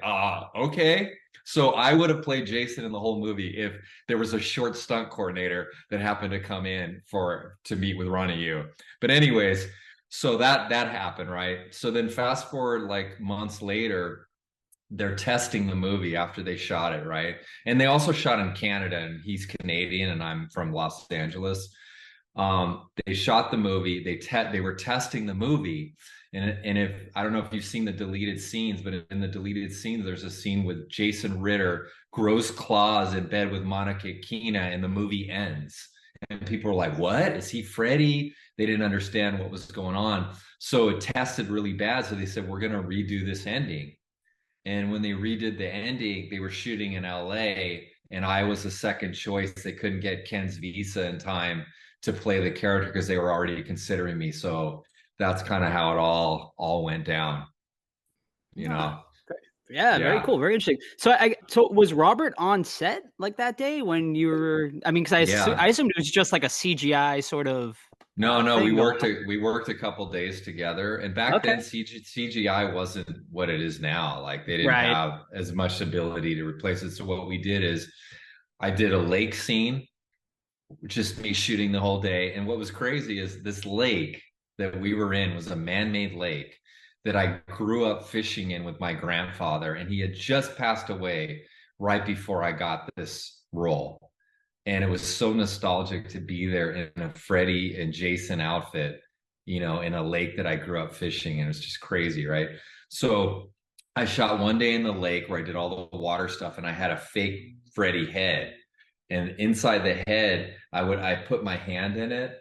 okay. So I would have played Jason in the whole movie if there was a short stunt coordinator that happened to come in to meet with Ronnie Yu. But anyways, so that happened, right? So then fast forward like months later, they're testing the movie after they shot it, right? And they also shot in Canada, and he's Canadian and I'm from Los Angeles. They shot the movie. They were testing the movie, and if I don't know if you've seen the deleted scenes, but in the deleted scenes, there's a scene with Jason Ritter grows claws in bed with Monica Keena, and the movie ends. And people were like, "What? Is he Freddy?" They didn't understand what was going on, so it tested really bad. So they said, "We're going to redo this ending." And when they redid the ending, they were shooting in LA, and I was the second choice. They couldn't get Ken's visa in time to play the character because they were already considering me. So that's kind of how it all went down, you know. Yeah, very Yeah. cool, very interesting. So was Robert on set like that day when you were? I mean, because Yeah. I assumed it was just like a CGI sort of. No, we thing going worked a couple days together, and back Okay. then CGI wasn't what it is now. Like they didn't Right. have as much ability to replace it. So what we did is I did a lake scene, just me shooting the whole day. And what was crazy is this lake that we were in was a man-made lake that I grew up fishing in with my grandfather, and he had just passed away right before I got this role. And it was so nostalgic to be there in a Freddy and Jason outfit, you know, in a lake that I grew up fishing. And it was just crazy, right? So I shot one day in the lake where I did all the water stuff, and I had a fake Freddy head. And inside the head, I put my hand in it,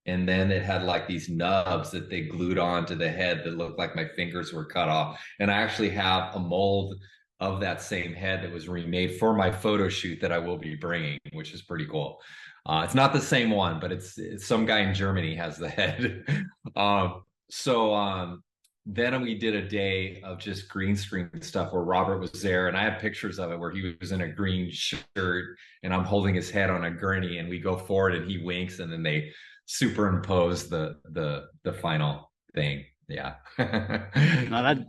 and then it had like these nubs that they glued onto the head that looked like my fingers were cut off. And I actually have a mold of that same head that was remade for my photo shoot that I will be bringing, which is pretty cool. It's not the same one, but it's some guy in Germany has the head. So then we did a day of just green screen stuff where Robert was there, and I have pictures of it where he was in a green shirt and I'm holding his head on a gurney, and we go forward and he winks, and then they superimpose the final thing. Yeah. No,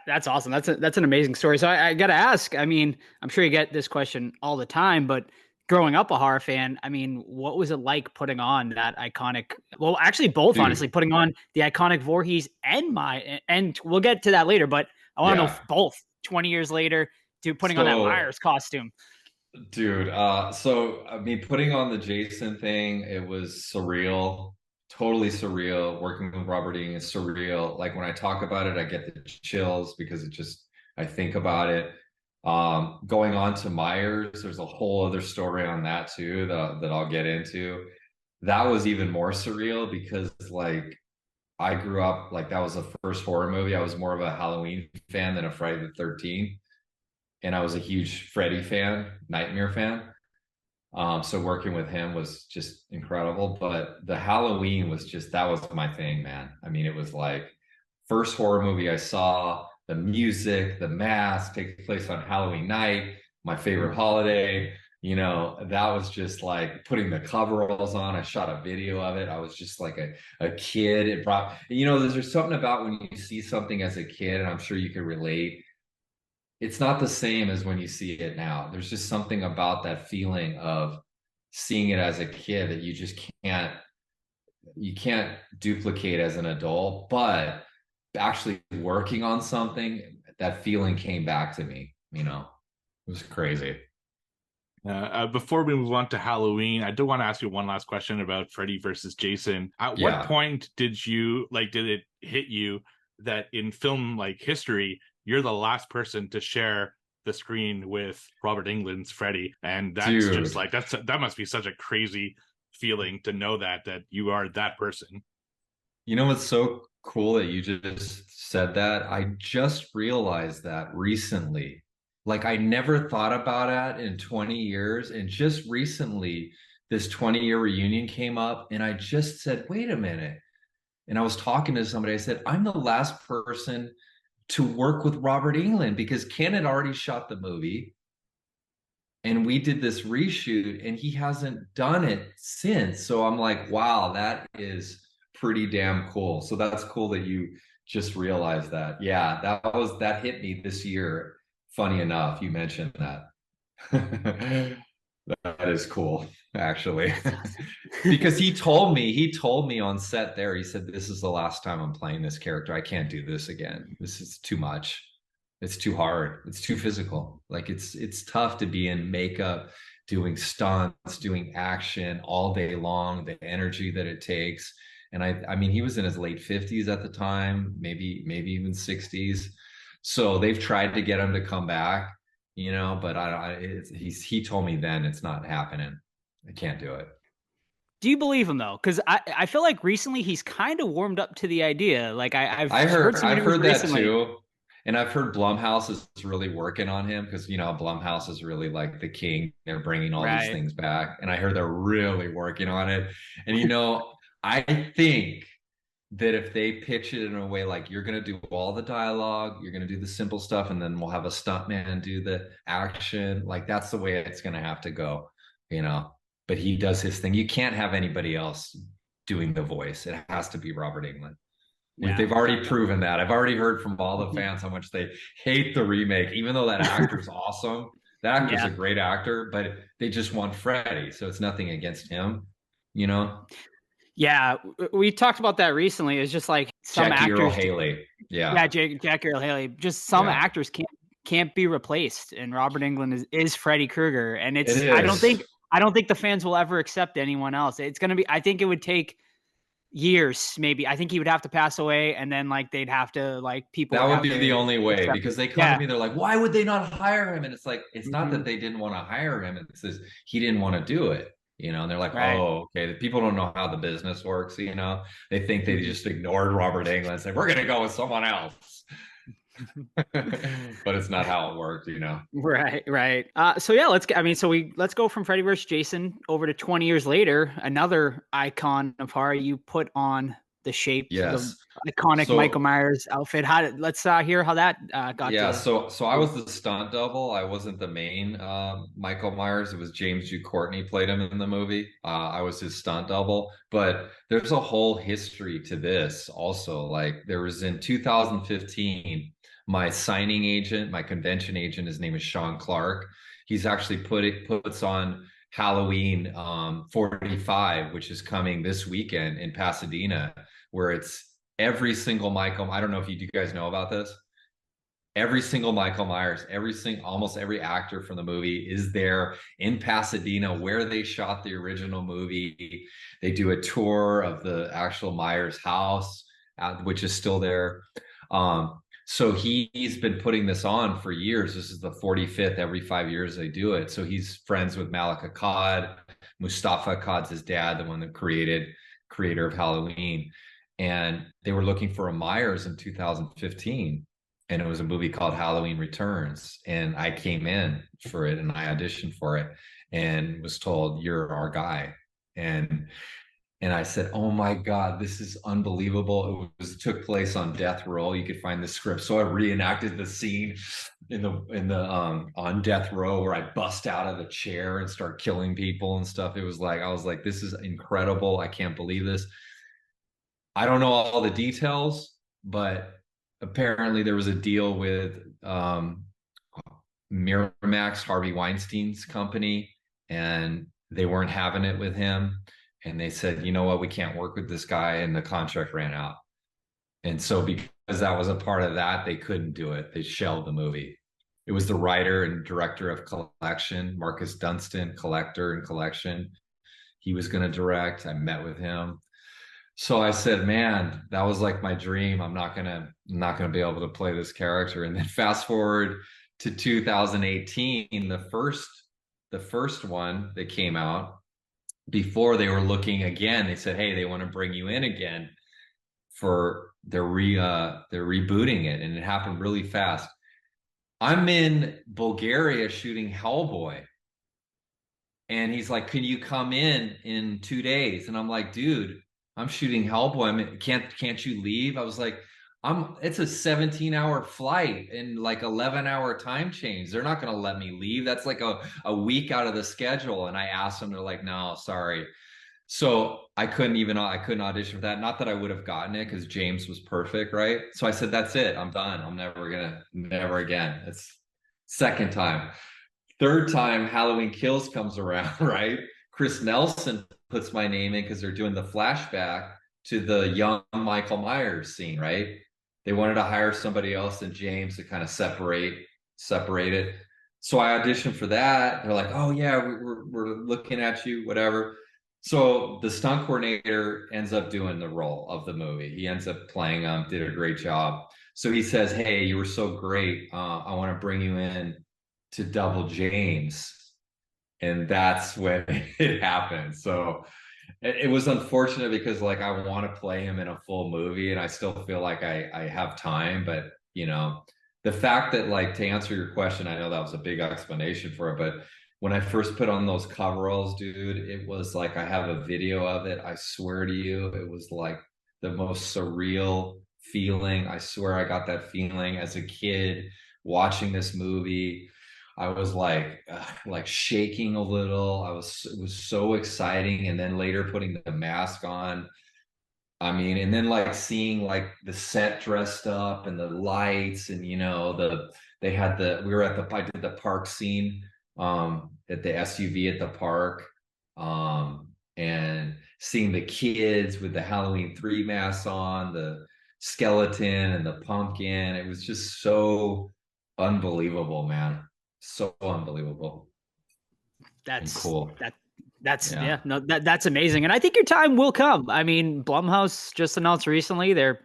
that's awesome. That's an amazing story. So I got to ask. I mean, I'm sure you get this question all the time, but growing up a horror fan, I mean, what was it like putting on that iconic? Well, actually, both Dude. honestly, putting on the iconic Voorhees and we'll get to that later. But I want to know Yeah. both. 20 years later, to putting on that So, Myers costume. dude, so I mean, putting on the Jason thing, it was surreal, totally surreal. Working with Robert Ing is surreal. Like when I talk about it, I get the chills because I think about it. Going on to Myers, there's a whole other story on that too that I'll get into. That was even more surreal because like I grew up like that was the first horror movie. I was more of a Halloween fan than a Friday the 13th, and I was a huge Freddy fan, Nightmare fan. So working with him was just incredible. But the Halloween was just that was my thing, man. I mean, it was like first horror movie I saw, the music, the mask takes place on Halloween night, my favorite holiday. You know, that was just like putting the coveralls on. I shot a video of it. I was just like a kid. It brought, you know, there's something about when you see something as a kid, and I'm sure you can relate. It's not the same as when you see it now. There's just something about that feeling of seeing it as a kid that you can't duplicate as an adult, but actually working on something, that feeling came back to me, you know. It was crazy. Before we move on to Halloween, I do want to ask you one last question about Freddy versus Jason. At what point did it hit you that in film like history, you're the last person to share the screen with Robert Englund's Freddy? And that's just like that must be such a crazy feeling to know that you are that person. You know what's so cool that you just said that? I just realized that recently. Like I never thought about it in 20 years. And just recently, this 20-year reunion came up, and I just said, wait a minute. And I was talking to somebody. I said, I'm the last person to work with Robert Englund because Ken had already shot the movie. and we did this reshoot and he hasn't done it since. So I'm like, wow, that is pretty damn cool. So that's cool that you just realized that. Yeah, that hit me this year. Funny enough, you mentioned that. That is cool, actually. That's awesome. Because he told me on set there, he said, this is the last time I'm playing this character. I can't do this again. This is too much. It's too hard. It's too physical. Like it's tough to be in makeup, doing stunts, doing action all day long, the energy that it takes. And I mean, he was in his late 50s at the time, maybe even 60s. So they've tried to get him to come back, but he told me then it's not happening. I can't do it. Do you believe him though? Because I feel like recently he's kind of warmed up to the idea. Like I've heard some I've interviews heard that recently. too. And I've heard Blumhouse is really working on him because, Blumhouse is really like the king. They're bringing all these Right. things back. And I heard they're really working on it. And, I think that if they pitch it in a way like you're going to do all the dialogue, you're going to do the simple stuff, and then we'll have a stuntman do the action, like that's the way it's going to have to go, you know. But he does his thing. You can't have anybody else doing the voice. It has to be Robert Englund. Yeah. They've already proven that. I've already heard from all the fans how much they hate the remake, even though that actor's awesome. That actor's Yeah. a great actor, but they just want Freddy. So it's nothing against him, you know? Yeah, we talked about that recently. It's just like some Jackie Earl actors. Haley. Yeah, Yeah. Jack Earl Haley. Just some Yeah. actors can't be replaced, and Robert Englund is Freddy Krueger, and It it's is. I don't think the fans will ever accept anyone else. It's gonna be. I think it would take years, maybe. I think he would have to pass away, and then like they'd have to like people. That would have be to the only way accept because they it. come Yeah. to me, they're like, why would they not hire him? And it's like, it's not Mhm. that they didn't want to hire him. It's just he didn't want to do it, and they're like, Right. oh, okay. The people don't know how the business works, They think they Mhm. just ignored Robert Englund and said, we're going to go with someone else. But it's not how it worked, Right. So yeah, let's go from Freddy vs. Jason over to 20 years later, another icon of horror. You put on the shape, Yes. the iconic So- Michael Myers outfit. Let's hear how that got Yeah, to. so I was the stunt double. I wasn't the main Michael Myers. It was James G. Courtney played him in the movie. I was his stunt double. But there's a whole history to this also. Like there was in 2015, my signing agent, my convention agent, his name is Sean Clark. He's actually puts on Halloween 45, which is coming this weekend in Pasadena, where it's every single Michael. I don't know if you guys know about this. Every single Michael Myers, almost every actor from the movie is there in Pasadena where they shot the original movie. They do a tour of the actual Myers house, which is still there. So he's been putting this on for years. This is the 45th. Every 5 years they do it. So he's friends with Malek Akkad. Mustafa Akkad's his dad, the one that creator of Halloween. And they were looking for a Myers in 2015. And it was a movie called Halloween Returns. And I came in for it and I auditioned for it and was told, you're our guy. And I said, oh my God, this is unbelievable. It took place on death row. You could find the script. So I reenacted the scene in the on death row where I bust out of the chair and start killing people and stuff. I was like, this is incredible. I can't believe this. I don't know all the details, but apparently there was a deal with Miramax, Harvey Weinstein's company, and they weren't having it with him. And they said, you know what, we can't work with this guy, and the contract ran out. And so because that was a part of that, they couldn't do it. They shelved the movie. It was the writer and director of Collection, Marcus Dunstan, Collector and Collection. He was going to direct. I met with him. So I said, man, that was like my dream. I'm not gonna be able to play this character. And then fast forward to 2018, the first one that came out, before they were looking again, they said, hey, they want to bring you in again for they're rebooting it, and it happened really fast. I'm in Bulgaria shooting Hellboy. And he's like, can you come in 2 days? And I'm like, dude, I'm shooting Hellboy. I mean, can't you leave? I was like, it's a 17-hour flight and like 11-hour time change. They're not going to let me leave. That's like a week out of the schedule. And I asked them, they're like, no, sorry. So I couldn't audition for that. Not that I would have gotten it because James was perfect, right? So I said, that's it. I'm done. I'm never again. It's second time. Third time, Halloween Kills comes around, right? Chris Nelson puts my name in because they're doing the flashback to the young Michael Myers scene, right? They wanted to hire somebody else than James to kind of separate it. So I auditioned for that. They're like, oh yeah, we're looking at you, whatever. So the stunt coordinator ends up doing the role of the movie. He ends up playing did a great job. So he says, hey, you were so great. I want to bring you in to double James. And that's when it happened. So it was unfortunate because like I want to play him in a full movie and I still feel like I have time, but you know, the fact that like to answer your question, I know that was a big explanation for it, but when I first put on those coveralls, dude, it was like I have a video of it. I swear to you, it was like the most surreal feeling. I swear I got that feeling as a kid watching this movie. I was like shaking a little. It was so exciting. And then later putting the mask on. I mean, and then like seeing like the set dressed up and the lights and you know, we were at I did the park scene at the SUV at the park. And seeing the kids with the Halloween 3 masks on, the skeleton and the pumpkin. It was just so unbelievable, man. So unbelievable and That's cool. yeah, no, that's amazing. And I think your time will come. I mean, Blumhouse just announced recently their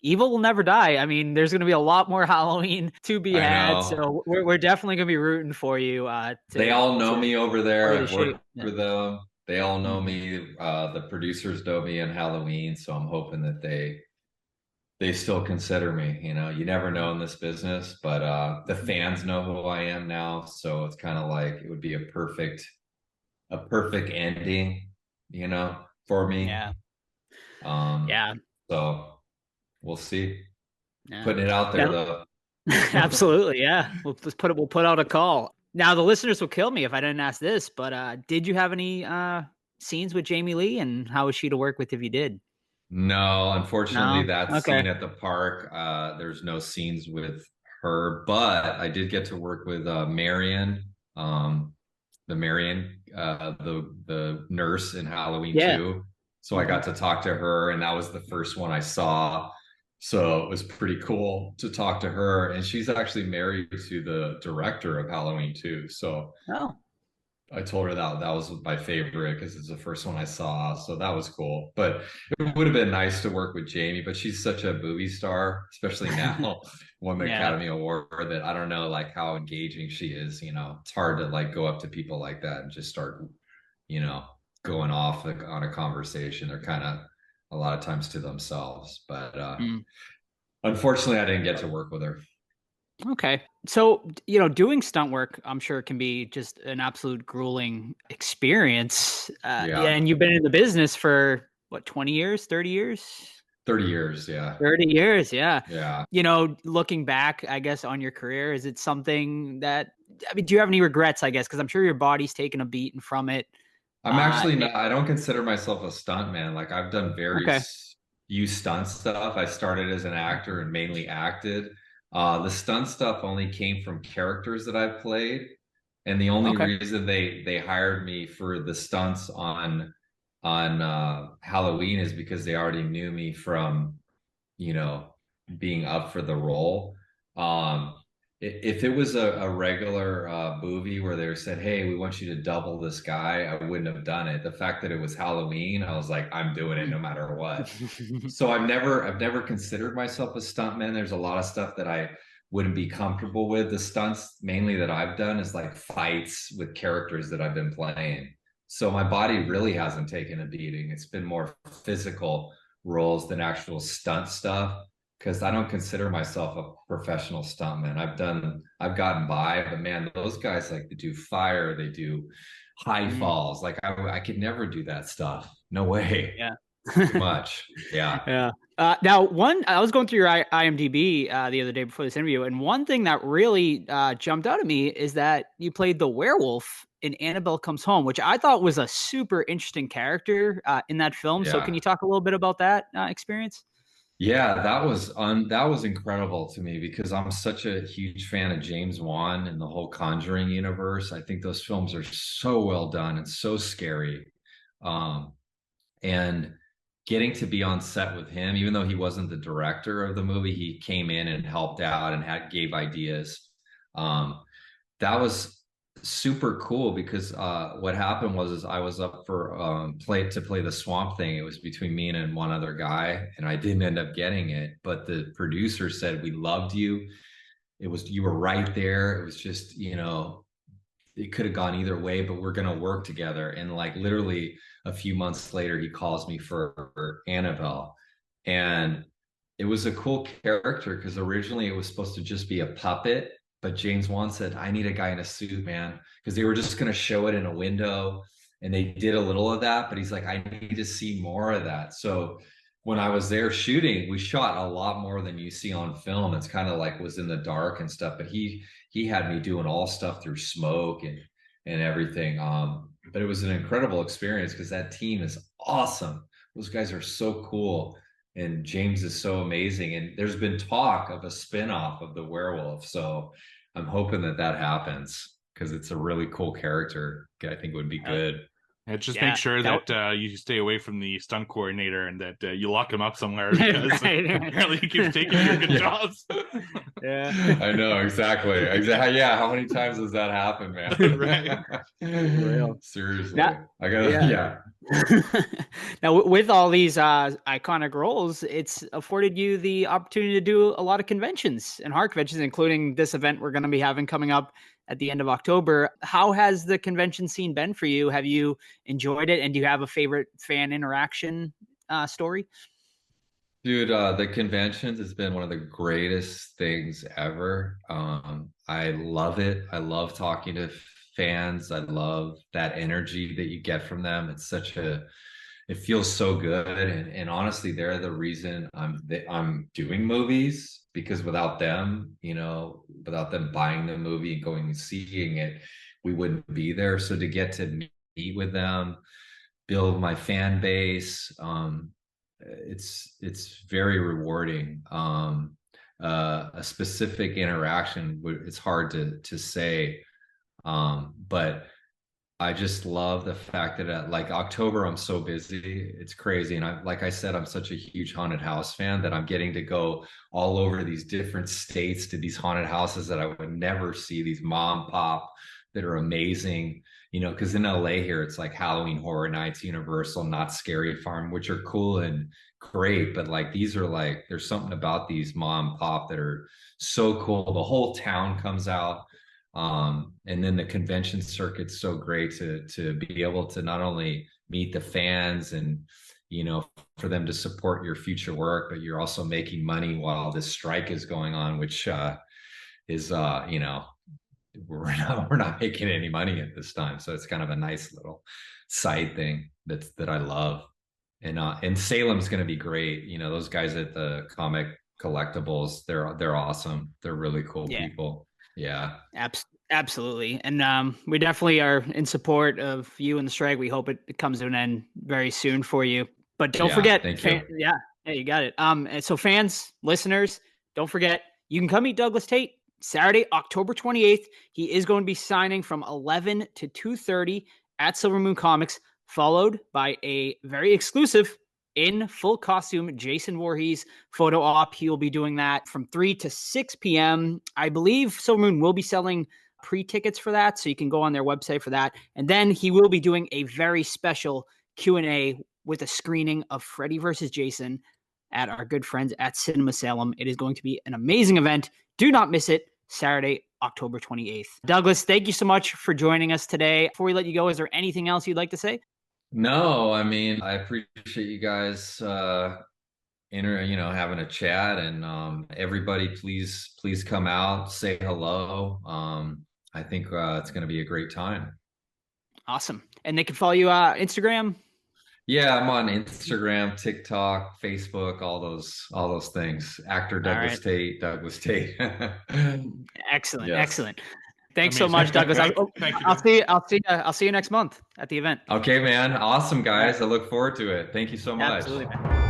Evil will never die. I mean, there's going to be a lot more Halloween to be I had. know. So we're definitely going to be rooting for you. They all know me over there. play the I've worked shape. Yeah. with them. They all know Mhm. me. The producers know me in Halloween, so I'm hoping that they still consider me. You know, you never know in this business, but the fans know who I am now, so it's kind of like it would be a perfect ending, you know, for me. Yeah. Um, Yeah. so we'll see. Yeah. Putting it out there Now- though. Absolutely. Yeah. We'll put out a call. Now the listeners will kill me if I didn't ask this, but did you have any scenes with Jamie Lee and how was she to work with if you did? No, unfortunately, No. that Okay. scene at the park, there's no scenes with her, but I did get to work with Marion, the nurse in Halloween Yeah. 2. So I got to talk to her, and that was the first one I saw. So it was pretty cool to talk to her, and she's actually married to the director of Halloween 2. So Oh. I told her that was my favorite because it's the first one I saw. So that was cool. But it would have been nice to work with Jamie, but she's such a movie star, especially now, won the Yeah. Academy Award, that I don't know like how engaging she is. You know, it's hard to like go up to people like that and just start, you know, going off on a conversation. They're kind of a lot of times to themselves. But unfortunately, I didn't get to work with her. Okay. So, doing stunt work, I'm sure can be just an absolute grueling experience. Yeah. And you've been in the business for what, 20 years, 30 years? 30 years, yeah. 30 years, yeah. Yeah. Looking back, I guess, on your career, is it something that, do you have any regrets, I guess? Because I'm sure your body's taken a beating from it. I'm actually not, I don't consider myself a stunt man. Like I've done very Okay. few stunt stuff. I started as an actor and mainly acted. The stunt stuff only came from characters that I played. And the only Okay. reason they hired me for the stunts on Halloween is because they already knew me from, you know, being up for the role. If it was a regular movie where they said, "Hey, we want you to double this guy," I wouldn't have done it. The fact that it was Halloween, I was like, "I'm doing it no matter what." So I've never considered myself a stuntman. There's a lot of stuff that I wouldn't be comfortable with. The stunts mainly that I've done is like fights with characters that I've been playing. So my body really hasn't taken a beating. It's been more physical roles than actual stunt stuff because I don't consider myself a professional stuntman. I've gotten by, but man, those guys like to do fire, they do high falls. Like I could never do that stuff. No way. Yeah. too much. Yeah. Yeah. Now, I was going through your IMDb the other day before this interview, and one thing that really jumped out at me is that you played the werewolf in Annabelle Comes Home, which I thought was a super interesting character in that film. So, can Yeah. you talk a little bit about that experience? Yeah, that was incredible to me because I'm such a huge fan of James Wan and the whole Conjuring universe. I think those films are so well done and so scary. Um, and getting to be on set with him, even though he wasn't the director of the movie, he came in and helped out and gave ideas. Um, that was super cool because what happened was is I was up for play the Swamp Thing. It was between me and one other guy, and I didn't end up getting it. But the producer said we loved you. It was you were right there. It was just it could have gone either way, but we're gonna work together. And like literally a few months later, he calls me for Annabelle, and it was a cool character because originally it was supposed to just be a puppet, but James Wan said, I need a guy in a suit, man, because they were just going to show it in a window. And they did a little of that, but he's like, I need to see more of that. So when I was there shooting, we shot a lot more than you see on film. It's kind of like was in the dark and stuff, but he had me doing all stuff through smoke and everything. But it was an incredible experience because that team is awesome. Those guys are so cool and James is so amazing. And there's been talk of a spin-off of the werewolf. So I'm hoping that that happens because it's a really cool character. I think would be good. Yeah, just Yeah, make sure that that you stay away from the stunt coordinator and that you lock him up somewhere because Right. apparently he keeps taking your good Yeah. jobs. Yeah. I know exactly. Exactly. Yeah. How many times does that happen, man? Right. Real. Seriously. Now- I gotta, yeah. yeah. Now, with all these iconic roles, it's afforded you the opportunity to do a lot of conventions and horror conventions, including this event we're going to be having coming up at the end of October. How has the convention scene been for you? Have you enjoyed it? And do you have a favorite fan interaction story? Dude, the conventions has been one of the greatest things ever. I love it. I love talking to fans. I love that energy that you get from them. It feels so good. And honestly, they're the reason I'm doing movies because without them, without them buying the movie and going and seeing it, we wouldn't be there. So to get to meet with them, build my fan base, it's very rewarding. A specific interaction, it's hard to say, but I just love the fact that like October, I'm so busy. It's crazy. And like I said, I'm such a huge haunted house fan that I'm getting to go all over these different states to these haunted houses that I would never see, these mom pop that are amazing. Because in LA here, it's like Halloween Horror Nights, Universal, Not Scary Farm, which are cool and great. But like these are like, there's something about these mom pop that are so cool. The whole town comes out. And then the convention circuit's so great to be able to not only meet the fans and for them to support your future work, but you're also making money while this strike is going on, which is we're not making any money at this time. So it's kind of a nice little side thing that I love. And Salem's going to be great. Those guys at the comic collectibles, they're awesome. They're really cool people. Yeah. Absolutely. And we definitely are in support of you and the strike. We hope it comes to an end very soon for you. But don't forget, thank you. yeah, you got it. And so fans, listeners, don't forget, you can come meet Douglas Tait Saturday, October 28th. He is going to be signing from 11 to 2:30 at Silver Moon Comics, followed by a very exclusive in full costume Jason Voorhees photo op. He will be doing that from 3 to 6 p.m. I believe Silver Moon will be selling pre-tickets for that, so you can go on their website for that. And then he will be doing a very special Q&A with a screening of Freddy versus Jason at our good friends at Cinema Salem. It is going to be an amazing event. Do not miss it. Saturday, October 28th. Douglas, thank you so much for joining us today. Before we let you go, is there anything else you'd like to say? No, I mean, I appreciate you guys having a chat and everybody please come out, say hello. I think it's going to be a great time. Awesome. And they can follow you Instagram. Yeah, I'm on Instagram, TikTok, Facebook, all those things. Actor All right. Douglas Tait. Excellent, Yes. excellent. Thanks so Amazing. much, Douglas. Thank you, I'll Doug. I'll see you next month at the event. Okay, man. Awesome, All right. guys. I look forward to it. Thank you so much. Absolutely, man.